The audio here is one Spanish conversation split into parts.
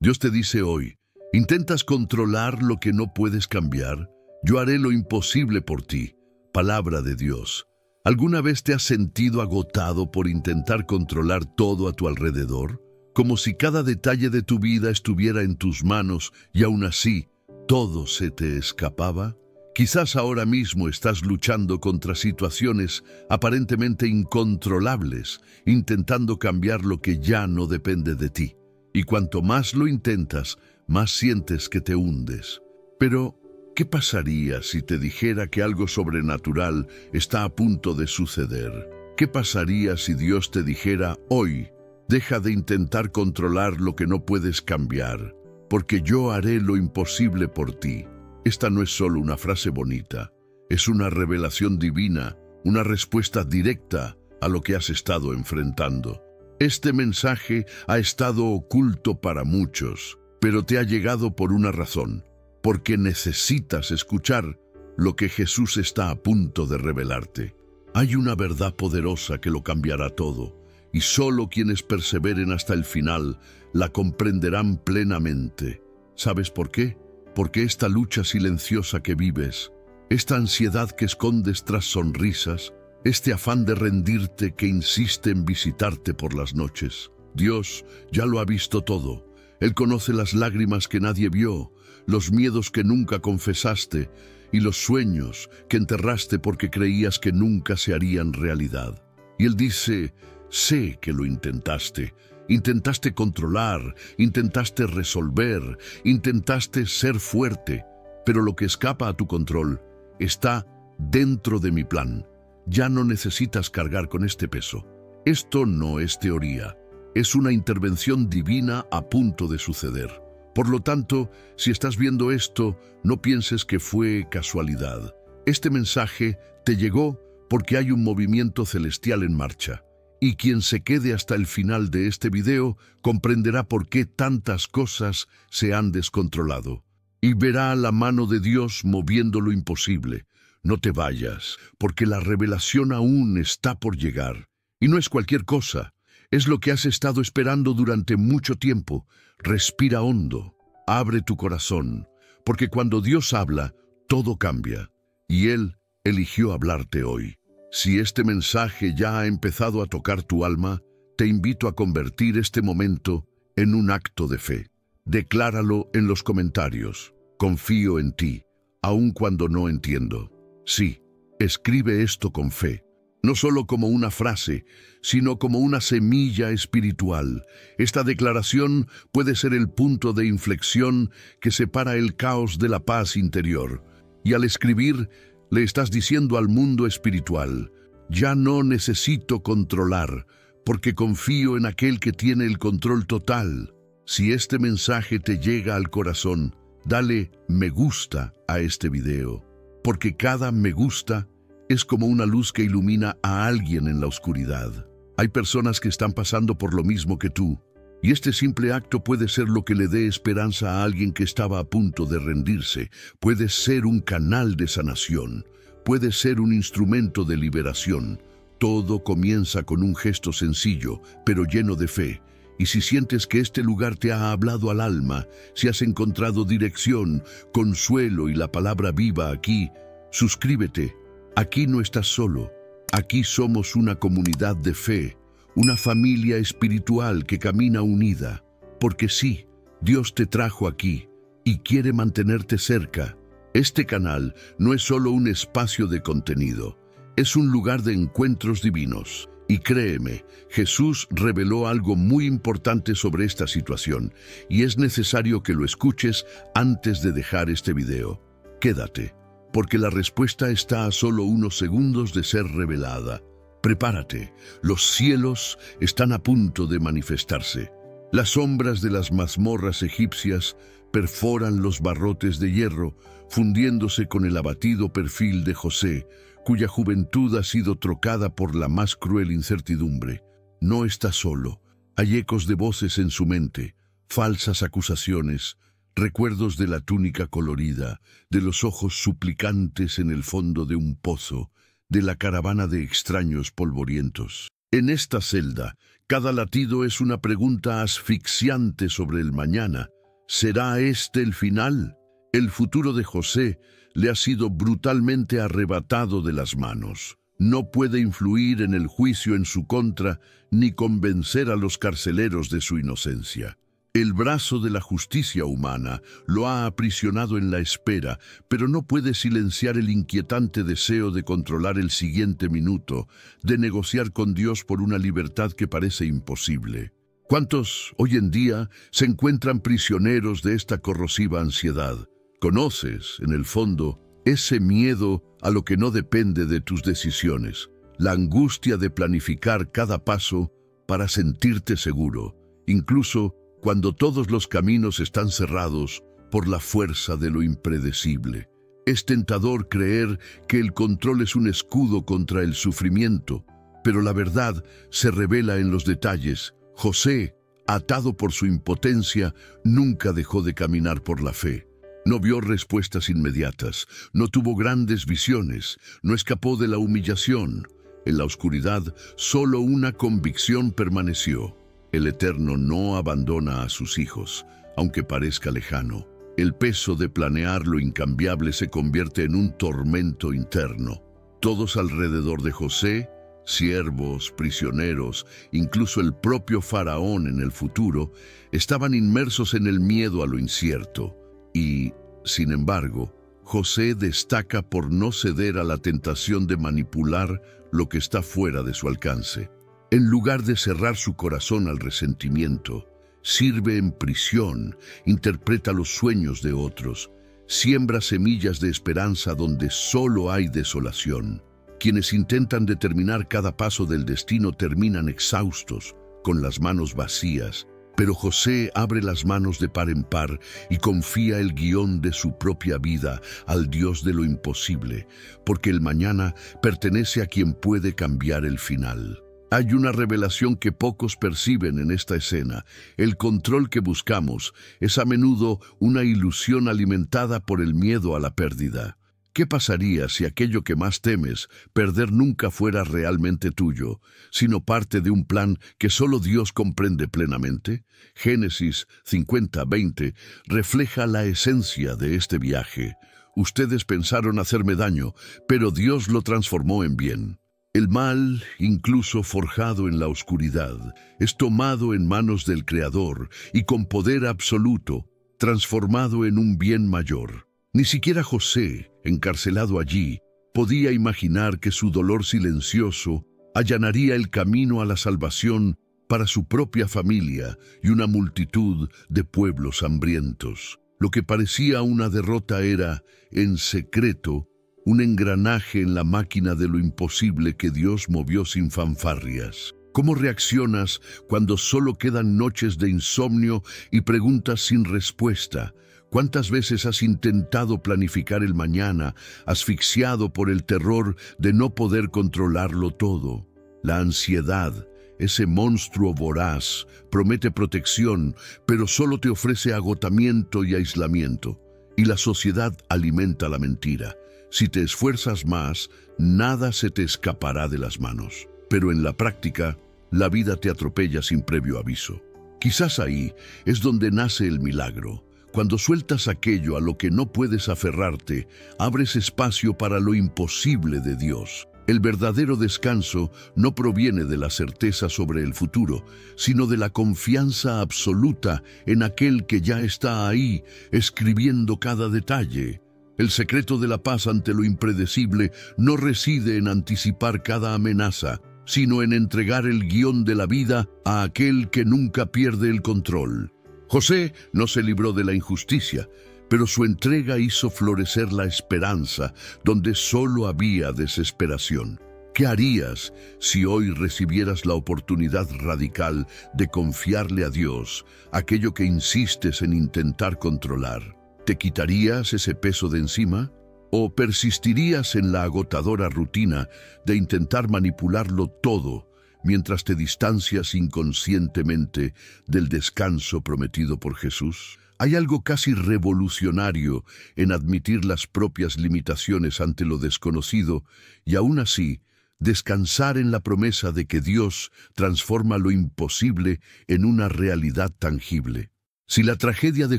Dios te dice hoy, ¿intentas controlar lo que no puedes cambiar? Yo haré lo imposible por ti. Palabra de Dios. ¿Alguna vez te has sentido agotado por intentar controlar todo a tu alrededor? Como si cada detalle de tu vida estuviera en tus manos y aún así todo se te escapaba. Quizás ahora mismo estás luchando contra situaciones aparentemente incontrolables, intentando cambiar lo que ya no depende de ti. Y cuanto más lo intentas, más sientes que te hundes. Pero, ¿qué pasaría si te dijera que algo sobrenatural está a punto de suceder? ¿Qué pasaría si Dios te dijera hoy, deja de intentar controlar lo que no puedes cambiar, porque yo haré lo imposible por ti? Esta no es solo una frase bonita, es una revelación divina, una respuesta directa a lo que has estado enfrentando. Este mensaje ha estado oculto para muchos, pero te ha llegado por una razón, porque necesitas escuchar lo que Jesús está a punto de revelarte. Hay una verdad poderosa que lo cambiará todo, y solo quienes perseveren hasta el final la comprenderán plenamente. ¿Sabes por qué? Porque esta lucha silenciosa que vives, esta ansiedad que escondes tras sonrisas, este afán de rendirte que insiste en visitarte por las noches, Dios ya lo ha visto todo. Él conoce las lágrimas que nadie vio, los miedos que nunca confesaste y los sueños que enterraste porque creías que nunca se harían realidad. Y Él dice, sé que lo intentaste. Intentaste controlar, intentaste resolver, intentaste ser fuerte, pero lo que escapa a tu control está dentro de mi plan. Ya no necesitas cargar con este peso. Esto no es teoría, es una intervención divina a punto de suceder. Por lo tanto, si estás viendo esto, no pienses que fue casualidad. Este mensaje te llegó porque hay un movimiento celestial en marcha. Y quien se quede hasta el final de este video comprenderá por qué tantas cosas se han descontrolado. Y verá la mano de Dios moviendo lo imposible. No te vayas, porque la revelación aún está por llegar. Y no es cualquier cosa, es lo que has estado esperando durante mucho tiempo. Respira hondo, abre tu corazón, porque cuando Dios habla, todo cambia. Y Él eligió hablarte hoy. Si este mensaje ya ha empezado a tocar tu alma, te invito a convertir este momento en un acto de fe. Decláralo en los comentarios. Confío en ti, aun cuando no entiendo. Sí, escribe esto con fe, no solo como una frase, sino como una semilla espiritual. Esta declaración puede ser el punto de inflexión que separa el caos de la paz interior. Y al escribir, le estás diciendo al mundo espiritual, ya no necesito controlar, porque confío en aquel que tiene el control total. Si este mensaje te llega al corazón, dale me gusta a este video, porque cada me gusta es como una luz que ilumina a alguien en la oscuridad. Hay personas que están pasando por lo mismo que tú, y este simple acto puede ser lo que le dé esperanza a alguien que estaba a punto de rendirse. Puede ser un canal de sanación, puede ser un instrumento de liberación. Todo comienza con un gesto sencillo, pero lleno de fe. Y si sientes que este lugar te ha hablado al alma, si has encontrado dirección, consuelo y la palabra viva aquí, suscríbete. Aquí no estás solo. Aquí somos una comunidad de fe, una familia espiritual que camina unida. Porque sí, Dios te trajo aquí y quiere mantenerte cerca. Este canal no es solo un espacio de contenido, es un lugar de encuentros divinos. Y créeme, Jesús reveló algo muy importante sobre esta situación, y es necesario que lo escuches antes de dejar este video. Quédate, porque la respuesta está a solo unos segundos de ser revelada. Prepárate, los cielos están a punto de manifestarse. Las sombras de las mazmorras egipcias perforan los barrotes de hierro, fundiéndose con el abatido perfil de José, cuya juventud ha sido trocada por la más cruel incertidumbre. No está solo. Hay ecos de voces en su mente, falsas acusaciones, recuerdos de la túnica colorida, de los ojos suplicantes en el fondo de un pozo, de la caravana de extraños polvorientos. En esta celda, cada latido es una pregunta asfixiante sobre el mañana. ¿Será este el final? El futuro de José le ha sido brutalmente arrebatado de las manos. No puede influir en el juicio en su contra ni convencer a los carceleros de su inocencia. El brazo de la justicia humana lo ha aprisionado en la espera, pero no puede silenciar el inquietante deseo de controlar el siguiente minuto, de negociar con Dios por una libertad que parece imposible. ¿Cuántos hoy en día se encuentran prisioneros de esta corrosiva ansiedad? ¿Conoces, en el fondo, ese miedo a lo que no depende de tus decisiones? La angustia de planificar cada paso para sentirte seguro, incluso cuando todos los caminos están cerrados por la fuerza de lo impredecible. Es tentador creer que el control es un escudo contra el sufrimiento, pero la verdad se revela en los detalles. José, atado por su impotencia, nunca dejó de caminar por la fe. No vio respuestas inmediatas, no tuvo grandes visiones, no escapó de la humillación. En la oscuridad, solo una convicción permaneció. El Eterno no abandona a sus hijos, aunque parezca lejano. El peso de planear lo incambiable se convierte en un tormento interno. Todos alrededor de José, siervos, prisioneros, incluso el propio faraón en el futuro, estaban inmersos en el miedo a lo incierto. Y, sin embargo, José destaca por no ceder a la tentación de manipular lo que está fuera de su alcance. En lugar de cerrar su corazón al resentimiento, sirve en prisión, interpreta los sueños de otros, siembra semillas de esperanza donde solo hay desolación. Quienes intentan determinar cada paso del destino terminan exhaustos, con las manos vacías, pero José abre las manos de par en par y confía el guión de su propia vida al Dios de lo imposible, porque el mañana pertenece a quien puede cambiar el final. Hay una revelación que pocos perciben en esta escena. El control que buscamos es a menudo una ilusión alimentada por el miedo a la pérdida. ¿Qué pasaría si aquello que más temes, perder, nunca fuera realmente tuyo, sino parte de un plan que solo Dios comprende plenamente? Génesis 50:20 refleja la esencia de este viaje. Ustedes pensaron hacerme daño, pero Dios lo transformó en bien. El mal, incluso forjado en la oscuridad, es tomado en manos del Creador y con poder absoluto, transformado en un bien mayor. Ni siquiera José, encarcelado allí, podía imaginar que su dolor silencioso allanaría el camino a la salvación para su propia familia y una multitud de pueblos hambrientos. Lo que parecía una derrota era, en secreto, un engranaje en la máquina de lo imposible que Dios movió sin fanfarrias. ¿Cómo reaccionas cuando solo quedan noches de insomnio y preguntas sin respuesta? ¿Cuántas veces has intentado planificar el mañana, asfixiado por el terror de no poder controlarlo todo? La ansiedad, ese monstruo voraz, promete protección, pero solo te ofrece agotamiento y aislamiento. Y la sociedad alimenta la mentira. Si te esfuerzas más, nada se te escapará de las manos. Pero en la práctica, la vida te atropella sin previo aviso. Quizás ahí es donde nace el milagro. Cuando sueltas aquello a lo que no puedes aferrarte, abres espacio para lo imposible de Dios. El verdadero descanso no proviene de la certeza sobre el futuro, sino de la confianza absoluta en aquel que ya está ahí, escribiendo cada detalle. El secreto de la paz ante lo impredecible no reside en anticipar cada amenaza, sino en entregar el guión de la vida a aquel que nunca pierde el control. José no se libró de la injusticia, pero su entrega hizo florecer la esperanza donde solo había desesperación. ¿Qué harías si hoy recibieras la oportunidad radical de confiarle a Dios aquello que insistes en intentar controlar? ¿Te quitarías ese peso de encima? ¿O persistirías en la agotadora rutina de intentar manipularlo todo mientras te distancias inconscientemente del descanso prometido por Jesús? Hay algo casi revolucionario en admitir las propias limitaciones ante lo desconocido y aún así descansar en la promesa de que Dios transforma lo imposible en una realidad tangible. Si la tragedia de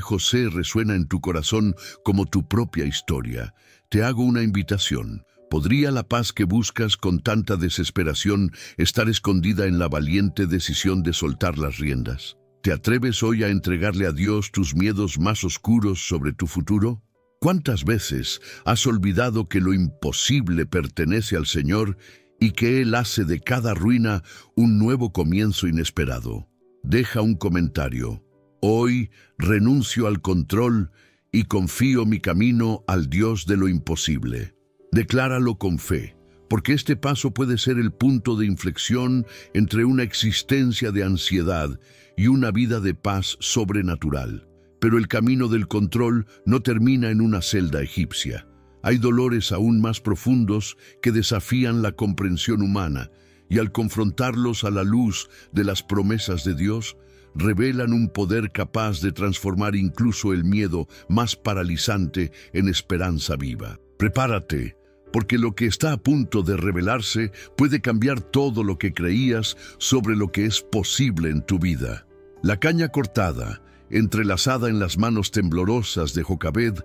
José resuena en tu corazón como tu propia historia, te hago una invitación. ¿Podría la paz que buscas con tanta desesperación estar escondida en la valiente decisión de soltar las riendas? ¿Te atreves hoy a entregarle a Dios tus miedos más oscuros sobre tu futuro? ¿Cuántas veces has olvidado que lo imposible pertenece al Señor y que Él hace de cada ruina un nuevo comienzo inesperado? Deja un comentario. Hoy renuncio al control y confío mi camino al Dios de lo imposible. Decláralo con fe, porque este paso puede ser el punto de inflexión entre una existencia de ansiedad y una vida de paz sobrenatural. Pero el camino del control no termina en una celda egipcia. Hay dolores aún más profundos que desafían la comprensión humana, y al confrontarlos a la luz de las promesas de Dios, revelan un poder capaz de transformar incluso el miedo más paralizante en esperanza viva. Prepárate, porque lo que está a punto de revelarse puede cambiar todo lo que creías sobre lo que es posible en tu vida. La caña cortada, entrelazada en las manos temblorosas de Jocabed,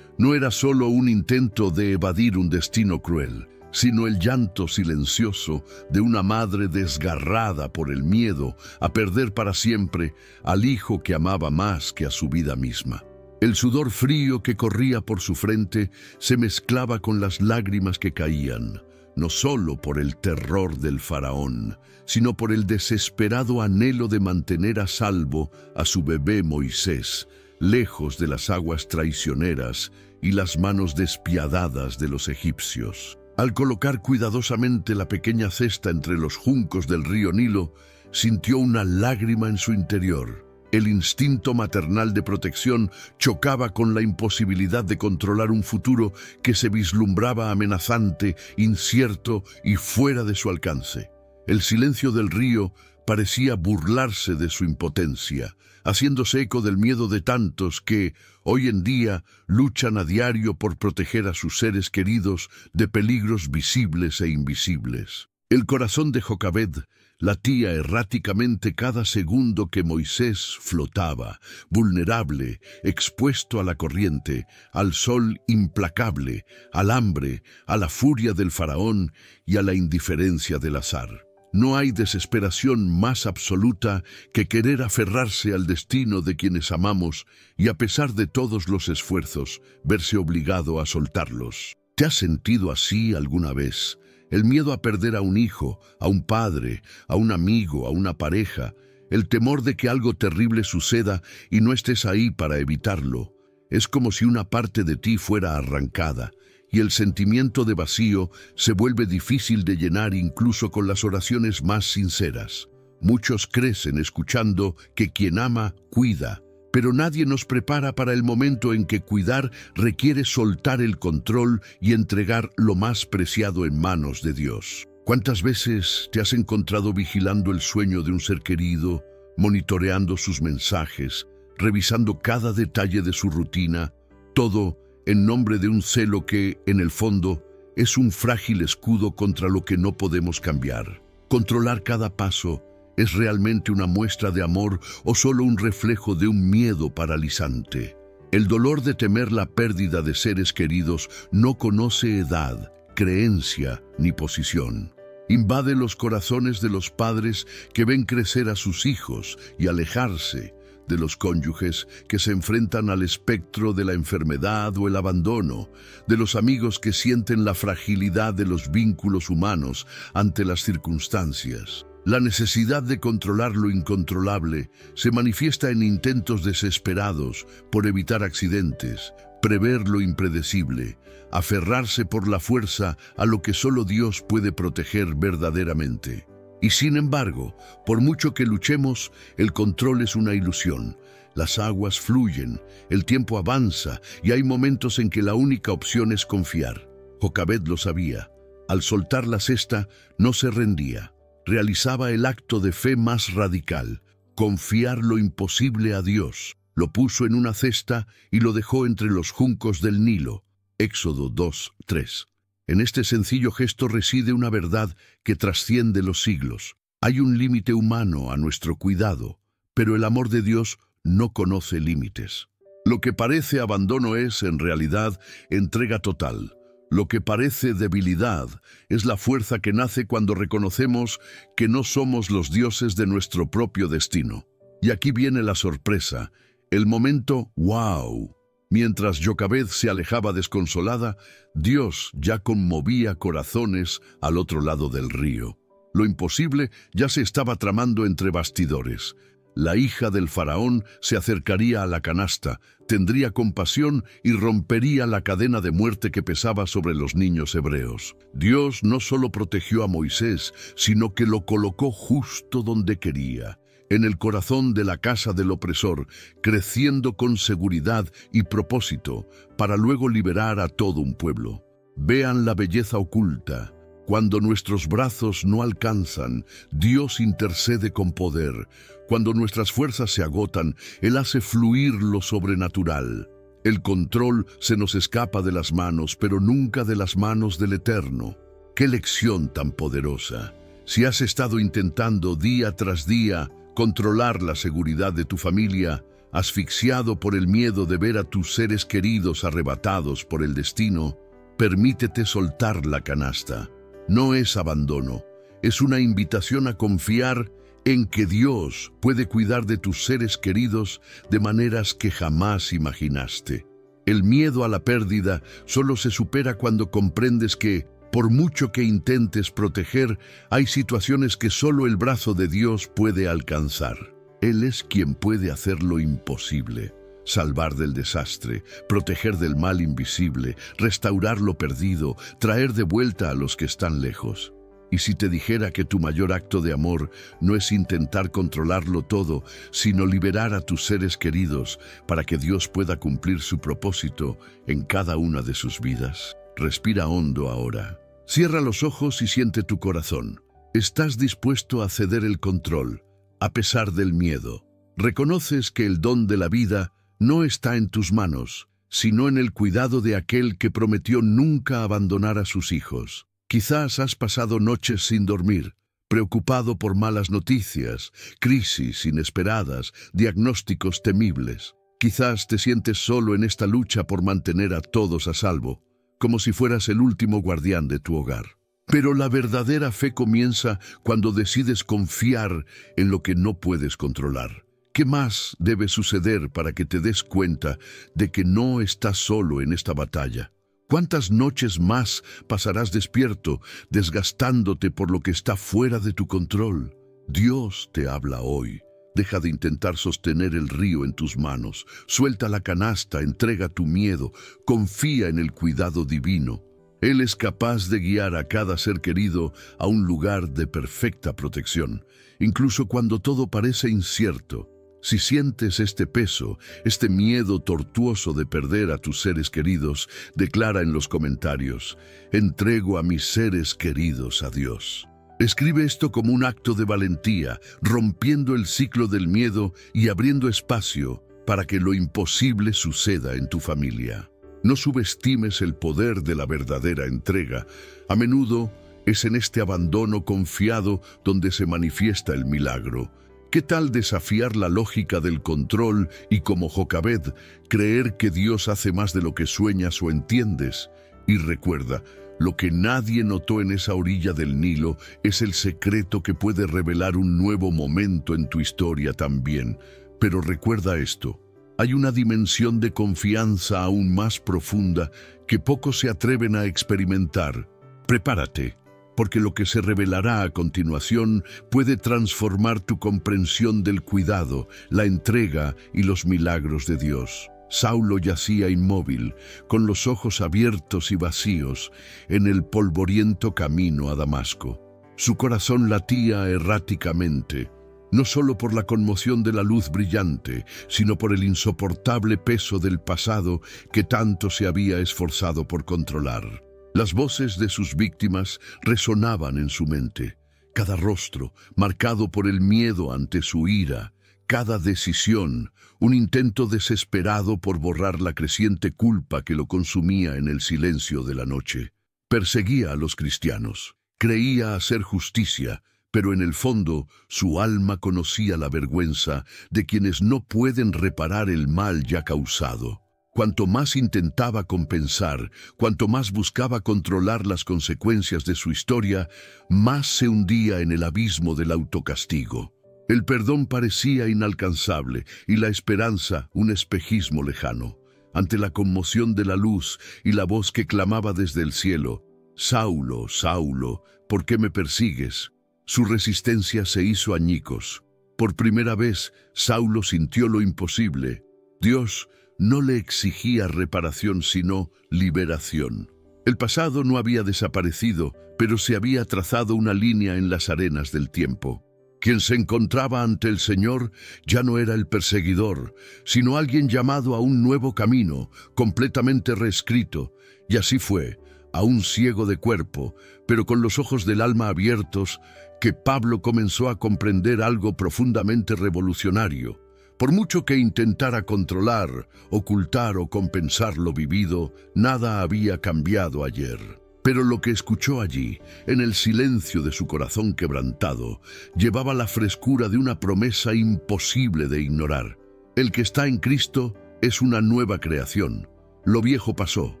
no era solo un intento de evadir un destino cruel, sino el llanto silencioso de una madre desgarrada por el miedo a perder para siempre al hijo que amaba más que a su vida misma. El sudor frío que corría por su frente se mezclaba con las lágrimas que caían, no solo por el terror del faraón, sino por el desesperado anhelo de mantener a salvo a su bebé Moisés, lejos de las aguas traicioneras y las manos despiadadas de los egipcios. Al colocar cuidadosamente la pequeña cesta entre los juncos del río Nilo, sintió una lágrima en su interior. El instinto maternal de protección chocaba con la imposibilidad de controlar un futuro que se vislumbraba amenazante, incierto y fuera de su alcance. El silencio del río parecía burlarse de su impotencia, haciéndose eco del miedo de tantos que, hoy en día, luchan a diario por proteger a sus seres queridos de peligros visibles e invisibles. El corazón de Jocabed latía erráticamente cada segundo que Moisés flotaba, vulnerable, expuesto a la corriente, al sol implacable, al hambre, a la furia del faraón y a la indiferencia del azar. No hay desesperación más absoluta que querer aferrarse al destino de quienes amamos y, a pesar de todos los esfuerzos, verse obligado a soltarlos. ¿Te has sentido así alguna vez? El miedo a perder a un hijo, a un padre, a un amigo, a una pareja, el temor de que algo terrible suceda y no estés ahí para evitarlo. Es como si una parte de ti fuera arrancada, y el sentimiento de vacío se vuelve difícil de llenar incluso con las oraciones más sinceras. Muchos crecen escuchando que quien ama, cuida, pero nadie nos prepara para el momento en que cuidar requiere soltar el control y entregar lo más preciado en manos de Dios. ¿Cuántas veces te has encontrado vigilando el sueño de un ser querido, monitoreando sus mensajes, revisando cada detalle de su rutina, todo en nombre de un celo que, en el fondo, es un frágil escudo contra lo que no podemos cambiar? Controlar cada paso, ¿es realmente una muestra de amor o solo un reflejo de un miedo paralizante? El dolor de temer la pérdida de seres queridos no conoce edad, creencia ni posición. Invade los corazones de los padres que ven crecer a sus hijos y alejarse, de los cónyuges que se enfrentan al espectro de la enfermedad o el abandono, de los amigos que sienten la fragilidad de los vínculos humanos ante las circunstancias. La necesidad de controlar lo incontrolable se manifiesta en intentos desesperados por evitar accidentes, prever lo impredecible, aferrarse por la fuerza a lo que solo Dios puede proteger verdaderamente. Y sin embargo, por mucho que luchemos, el control es una ilusión. Las aguas fluyen, el tiempo avanza y hay momentos en que la única opción es confiar. Jocabed lo sabía. Al soltar la cesta, no se rendía. Realizaba el acto de fe más radical, confiar lo imposible a Dios. Lo puso en una cesta y lo dejó entre los juncos del Nilo. Éxodo 2:3. En este sencillo gesto reside una verdad que trasciende los siglos. Hay un límite humano a nuestro cuidado, pero el amor de Dios no conoce límites. Lo que parece abandono es, en realidad, entrega total. Lo que parece debilidad es la fuerza que nace cuando reconocemos que no somos los dioses de nuestro propio destino. Y aquí viene la sorpresa, el momento ¡wow! Mientras Jochebed se alejaba desconsolada, Dios ya conmovía corazones al otro lado del río. Lo imposible ya se estaba tramando entre bastidores. La hija del faraón se acercaría a la canasta, tendría compasión y rompería la cadena de muerte que pesaba sobre los niños hebreos. Dios no solo protegió a Moisés, sino que lo colocó justo donde quería, en el corazón de la casa del opresor, creciendo con seguridad y propósito, para luego liberar a todo un pueblo. Vean la belleza oculta. Cuando nuestros brazos no alcanzan, Dios intercede con poder. Cuando nuestras fuerzas se agotan, Él hace fluir lo sobrenatural. El control se nos escapa de las manos, pero nunca de las manos del Eterno. ¡Qué lección tan poderosa! Si has estado intentando día tras día controlar la seguridad de tu familia, asfixiado por el miedo de ver a tus seres queridos arrebatados por el destino, permítete soltar la canasta. No es abandono, es una invitación a confiar en que Dios puede cuidar de tus seres queridos de maneras que jamás imaginaste. El miedo a la pérdida solo se supera cuando comprendes que, por mucho que intentes proteger, hay situaciones que solo el brazo de Dios puede alcanzar. Él es quien puede hacer lo imposible. Salvar del desastre, proteger del mal invisible, restaurar lo perdido, traer de vuelta a los que están lejos. Y si te dijera que tu mayor acto de amor no es intentar controlarlo todo, sino liberar a tus seres queridos para que Dios pueda cumplir su propósito en cada una de sus vidas. Respira hondo ahora. Cierra los ojos y siente tu corazón. ¿Estás dispuesto a ceder el control, a pesar del miedo? ¿Reconoces que el don de la vida no está en tus manos, sino en el cuidado de aquel que prometió nunca abandonar a sus hijos? Quizás has pasado noches sin dormir, preocupado por malas noticias, crisis inesperadas, diagnósticos temibles. Quizás te sientes solo en esta lucha por mantener a todos a salvo, como si fueras el último guardián de tu hogar. Pero la verdadera fe comienza cuando decides confiar en lo que no puedes controlar. ¿Qué más debe suceder para que te des cuenta de que no estás solo en esta batalla? ¿Cuántas noches más pasarás despierto, desgastándote por lo que está fuera de tu control? Dios te habla hoy. Deja de intentar sostener el río en tus manos. Suelta la canasta, entrega tu miedo, confía en el cuidado divino. Él es capaz de guiar a cada ser querido a un lugar de perfecta protección, incluso cuando todo parece incierto. Si sientes este peso, este miedo tortuoso de perder a tus seres queridos, declara en los comentarios: entrego a mis seres queridos a Dios. Escribe esto como un acto de valentía, rompiendo el ciclo del miedo y abriendo espacio para que lo imposible suceda en tu familia. No subestimes el poder de la verdadera entrega. A menudo es en este abandono confiado donde se manifiesta el milagro. ¿Qué tal desafiar la lógica del control y, como Jochebed, creer que Dios hace más de lo que sueñas o entiendes? Y recuerda, lo que nadie notó en esa orilla del Nilo es el secreto que puede revelar un nuevo momento en tu historia también. Pero recuerda esto, hay una dimensión de confianza aún más profunda que pocos se atreven a experimentar. Prepárate, porque lo que se revelará a continuación puede transformar tu comprensión del cuidado, la entrega y los milagros de Dios. Saulo yacía inmóvil, con los ojos abiertos y vacíos, en el polvoriento camino a Damasco. Su corazón latía erráticamente, no solo por la conmoción de la luz brillante, sino por el insoportable peso del pasado que tanto se había esforzado por controlar. Las voces de sus víctimas resonaban en su mente, cada rostro marcado por el miedo ante su ira, cada decisión, un intento desesperado por borrar la creciente culpa que lo consumía en el silencio de la noche. Perseguía a los cristianos. Creía hacer justicia, pero en el fondo su alma conocía la vergüenza de quienes no pueden reparar el mal ya causado. Cuanto más intentaba compensar, cuanto más buscaba controlar las consecuencias de su historia, más se hundía en el abismo del autocastigo. El perdón parecía inalcanzable y la esperanza un espejismo lejano. Ante la conmoción de la luz y la voz que clamaba desde el cielo, «Saulo, Saulo, ¿por qué me persigues?», su resistencia se hizo añicos. Por primera vez, Saulo sintió lo imposible. Dios no le exigía reparación, sino liberación. El pasado no había desaparecido, pero se había trazado una línea en las arenas del tiempo. Quien se encontraba ante el Señor ya no era el perseguidor, sino alguien llamado a un nuevo camino, completamente reescrito. Y así fue, aún ciego de cuerpo, pero con los ojos del alma abiertos, que Pablo comenzó a comprender algo profundamente revolucionario. Por mucho que intentara controlar, ocultar o compensar lo vivido, nada había cambiado ayer. Pero lo que escuchó allí, en el silencio de su corazón quebrantado, llevaba la frescura de una promesa imposible de ignorar. El que está en Cristo es una nueva creación. Lo viejo pasó.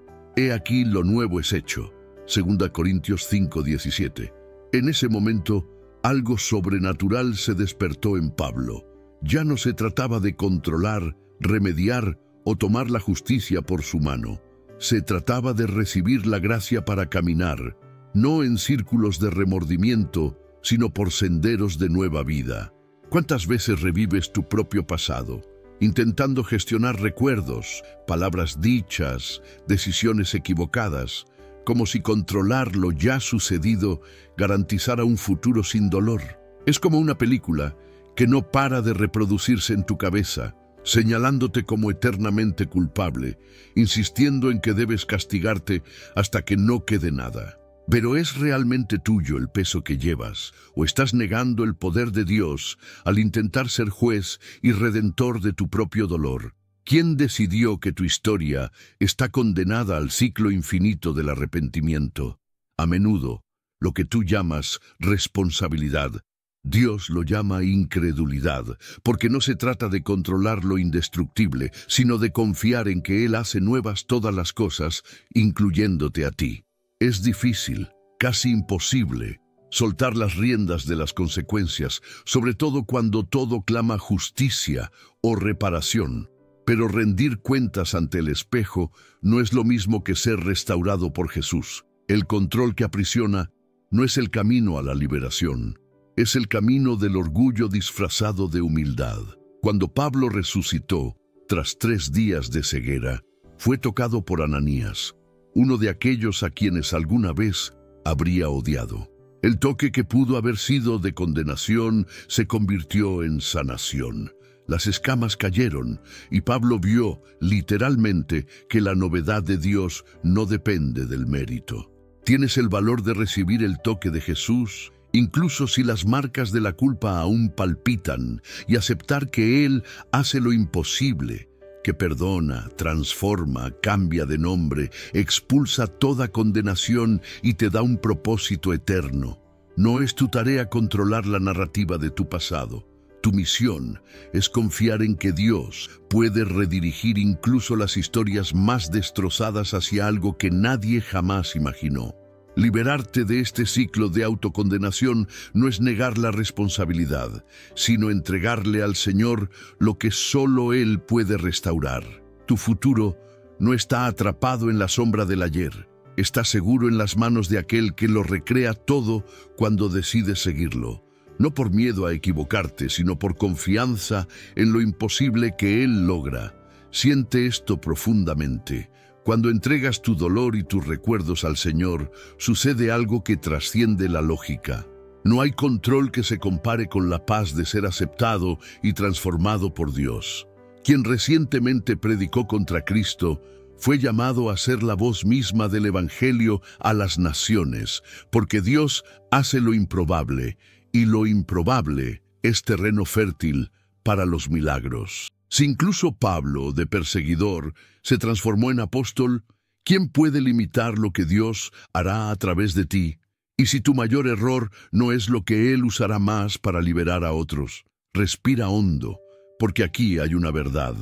He aquí lo nuevo es hecho. 2 Corintios 5:17. En ese momento, algo sobrenatural se despertó en Pablo. Ya no se trataba de controlar, remediar o tomar la justicia por su mano. Se trataba de recibir la gracia para caminar, no en círculos de remordimiento, sino por senderos de nueva vida. ¿Cuántas veces revives tu propio pasado, intentando gestionar recuerdos, palabras dichas, decisiones equivocadas, como si controlar lo ya sucedido garantizara un futuro sin dolor? Es como una película que no para de reproducirse en tu cabeza, señalándote como eternamente culpable, insistiendo en que debes castigarte hasta que no quede nada. ¿Pero es realmente tuyo el peso que llevas, o estás negando el poder de Dios al intentar ser juez y redentor de tu propio dolor? ¿Quién decidió que tu historia está condenada al ciclo infinito del arrepentimiento? A menudo, lo que tú llamas responsabilidad, Dios lo llama incredulidad, porque no se trata de controlar lo indestructible, sino de confiar en que Él hace nuevas todas las cosas, incluyéndote a ti. Es difícil, casi imposible, soltar las riendas de las consecuencias, sobre todo cuando todo clama justicia o reparación. Pero rendir cuentas ante el espejo no es lo mismo que ser restaurado por Jesús. El control que aprisiona no es el camino a la liberación. Es el camino del orgullo disfrazado de humildad. Cuando Pablo resucitó, tras 3 días de ceguera, fue tocado por Ananías, uno de aquellos a quienes alguna vez habría odiado. El toque que pudo haber sido de condenación se convirtió en sanación. Las escamas cayeron y Pablo vio, literalmente, que la novedad de Dios no depende del mérito. ¿Tienes el valor de recibir el toque de Jesús? Incluso si las marcas de la culpa aún palpitan, y aceptar que Él hace lo imposible, que perdona, transforma, cambia de nombre, expulsa toda condenación y te da un propósito eterno. No es tu tarea controlar la narrativa de tu pasado. Tu misión es confiar en que Dios puede redirigir incluso las historias más destrozadas hacia algo que nadie jamás imaginó. Liberarte de este ciclo de autocondenación no es negar la responsabilidad, sino entregarle al Señor lo que solo Él puede restaurar. Tu futuro no está atrapado en la sombra del ayer, está seguro en las manos de aquel que lo recrea todo cuando decides seguirlo. No por miedo a equivocarte, sino por confianza en lo imposible que Él logra. Siente esto profundamente. Cuando entregas tu dolor y tus recuerdos al Señor, sucede algo que trasciende la lógica. No hay control que se compare con la paz de ser aceptado y transformado por Dios. Quien recientemente predicó contra Cristo fue llamado a ser la voz misma del Evangelio a las naciones, porque Dios hace lo improbable, y lo improbable es terreno fértil para los milagros. Si incluso Pablo, de perseguidor, se transformó en apóstol, ¿Quién puede limitar lo que Dios hará a través de ti? Y si tu mayor error no es lo que Él usará más para liberar a otros, respira hondo, porque aquí hay una verdad.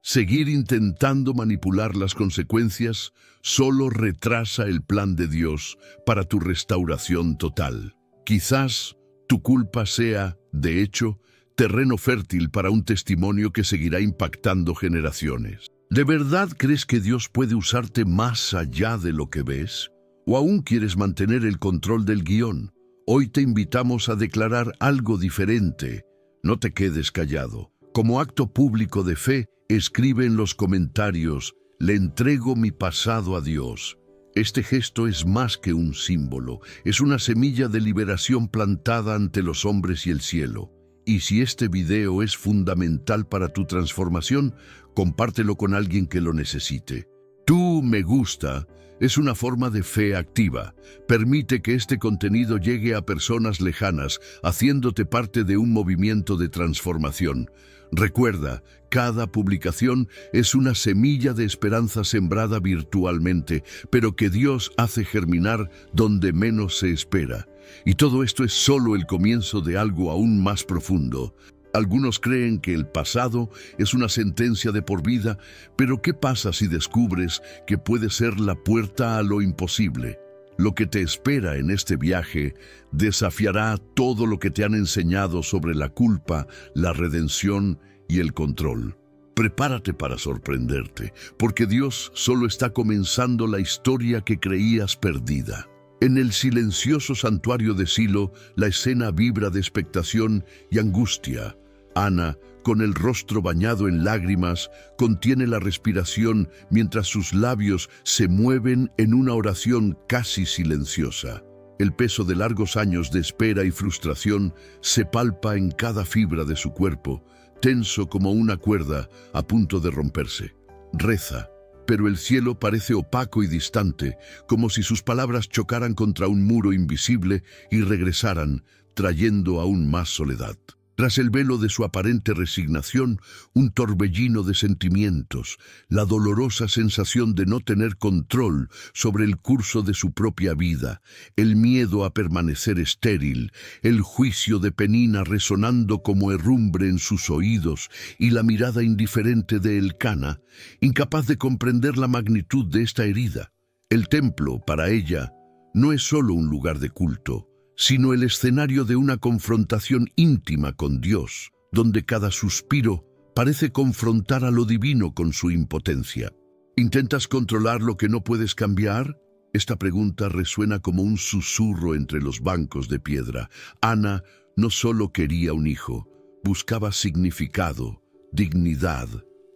Seguir intentando manipular las consecuencias solo retrasa el plan de Dios para tu restauración total. Quizás tu culpa sea, de hecho, terreno fértil para un testimonio que seguirá impactando generaciones. ¿De verdad crees que Dios puede usarte más allá de lo que ves? ¿O aún quieres mantener el control del guión? Hoy te invitamos a declarar algo diferente. No te quedes callado. Como acto público de fe, escribe en los comentarios: «Le entrego mi pasado a Dios». Este gesto es más que un símbolo, es una semilla de liberación plantada ante los hombres y el cielo. Y si este video es fundamental para tu transformación, compártelo con alguien que lo necesite. Tu me gusta es una forma de fe activa. Permite que este contenido llegue a personas lejanas, haciéndote parte de un movimiento de transformación. Recuerda, cada publicación es una semilla de esperanza sembrada virtualmente, pero que Dios hace germinar donde menos se espera. Y todo esto es solo el comienzo de algo aún más profundo. Algunos creen que el pasado es una sentencia de por vida, pero ¿qué pasa si descubres que puede ser la puerta a lo imposible? Lo que te espera en este viaje desafiará todo lo que te han enseñado sobre la culpa, la redención y el control. Prepárate para sorprenderte, porque Dios solo está comenzando la historia que creías perdida. En el silencioso santuario de Silo, la escena vibra de expectación y angustia. Ana, con el rostro bañado en lágrimas, contiene la respiración mientras sus labios se mueven en una oración casi silenciosa. El peso de largos años de espera y frustración se palpa en cada fibra de su cuerpo, tenso como una cuerda a punto de romperse. Reza, pero el cielo parece opaco y distante, como si sus palabras chocaran contra un muro invisible y regresaran, trayendo aún más soledad. Tras el velo de su aparente resignación, un torbellino de sentimientos, la dolorosa sensación de no tener control sobre el curso de su propia vida, el miedo a permanecer estéril, el juicio de Penina resonando como herrumbre en sus oídos y la mirada indiferente de Elcana, incapaz de comprender la magnitud de esta herida. El templo, para ella, no es solo un lugar de culto, sino el escenario de una confrontación íntima con Dios, donde cada suspiro parece confrontar a lo divino con su impotencia. ¿Intentas controlar lo que no puedes cambiar? Esta pregunta resuena como un susurro entre los bancos de piedra. Ana no solo quería un hijo, buscaba significado, dignidad,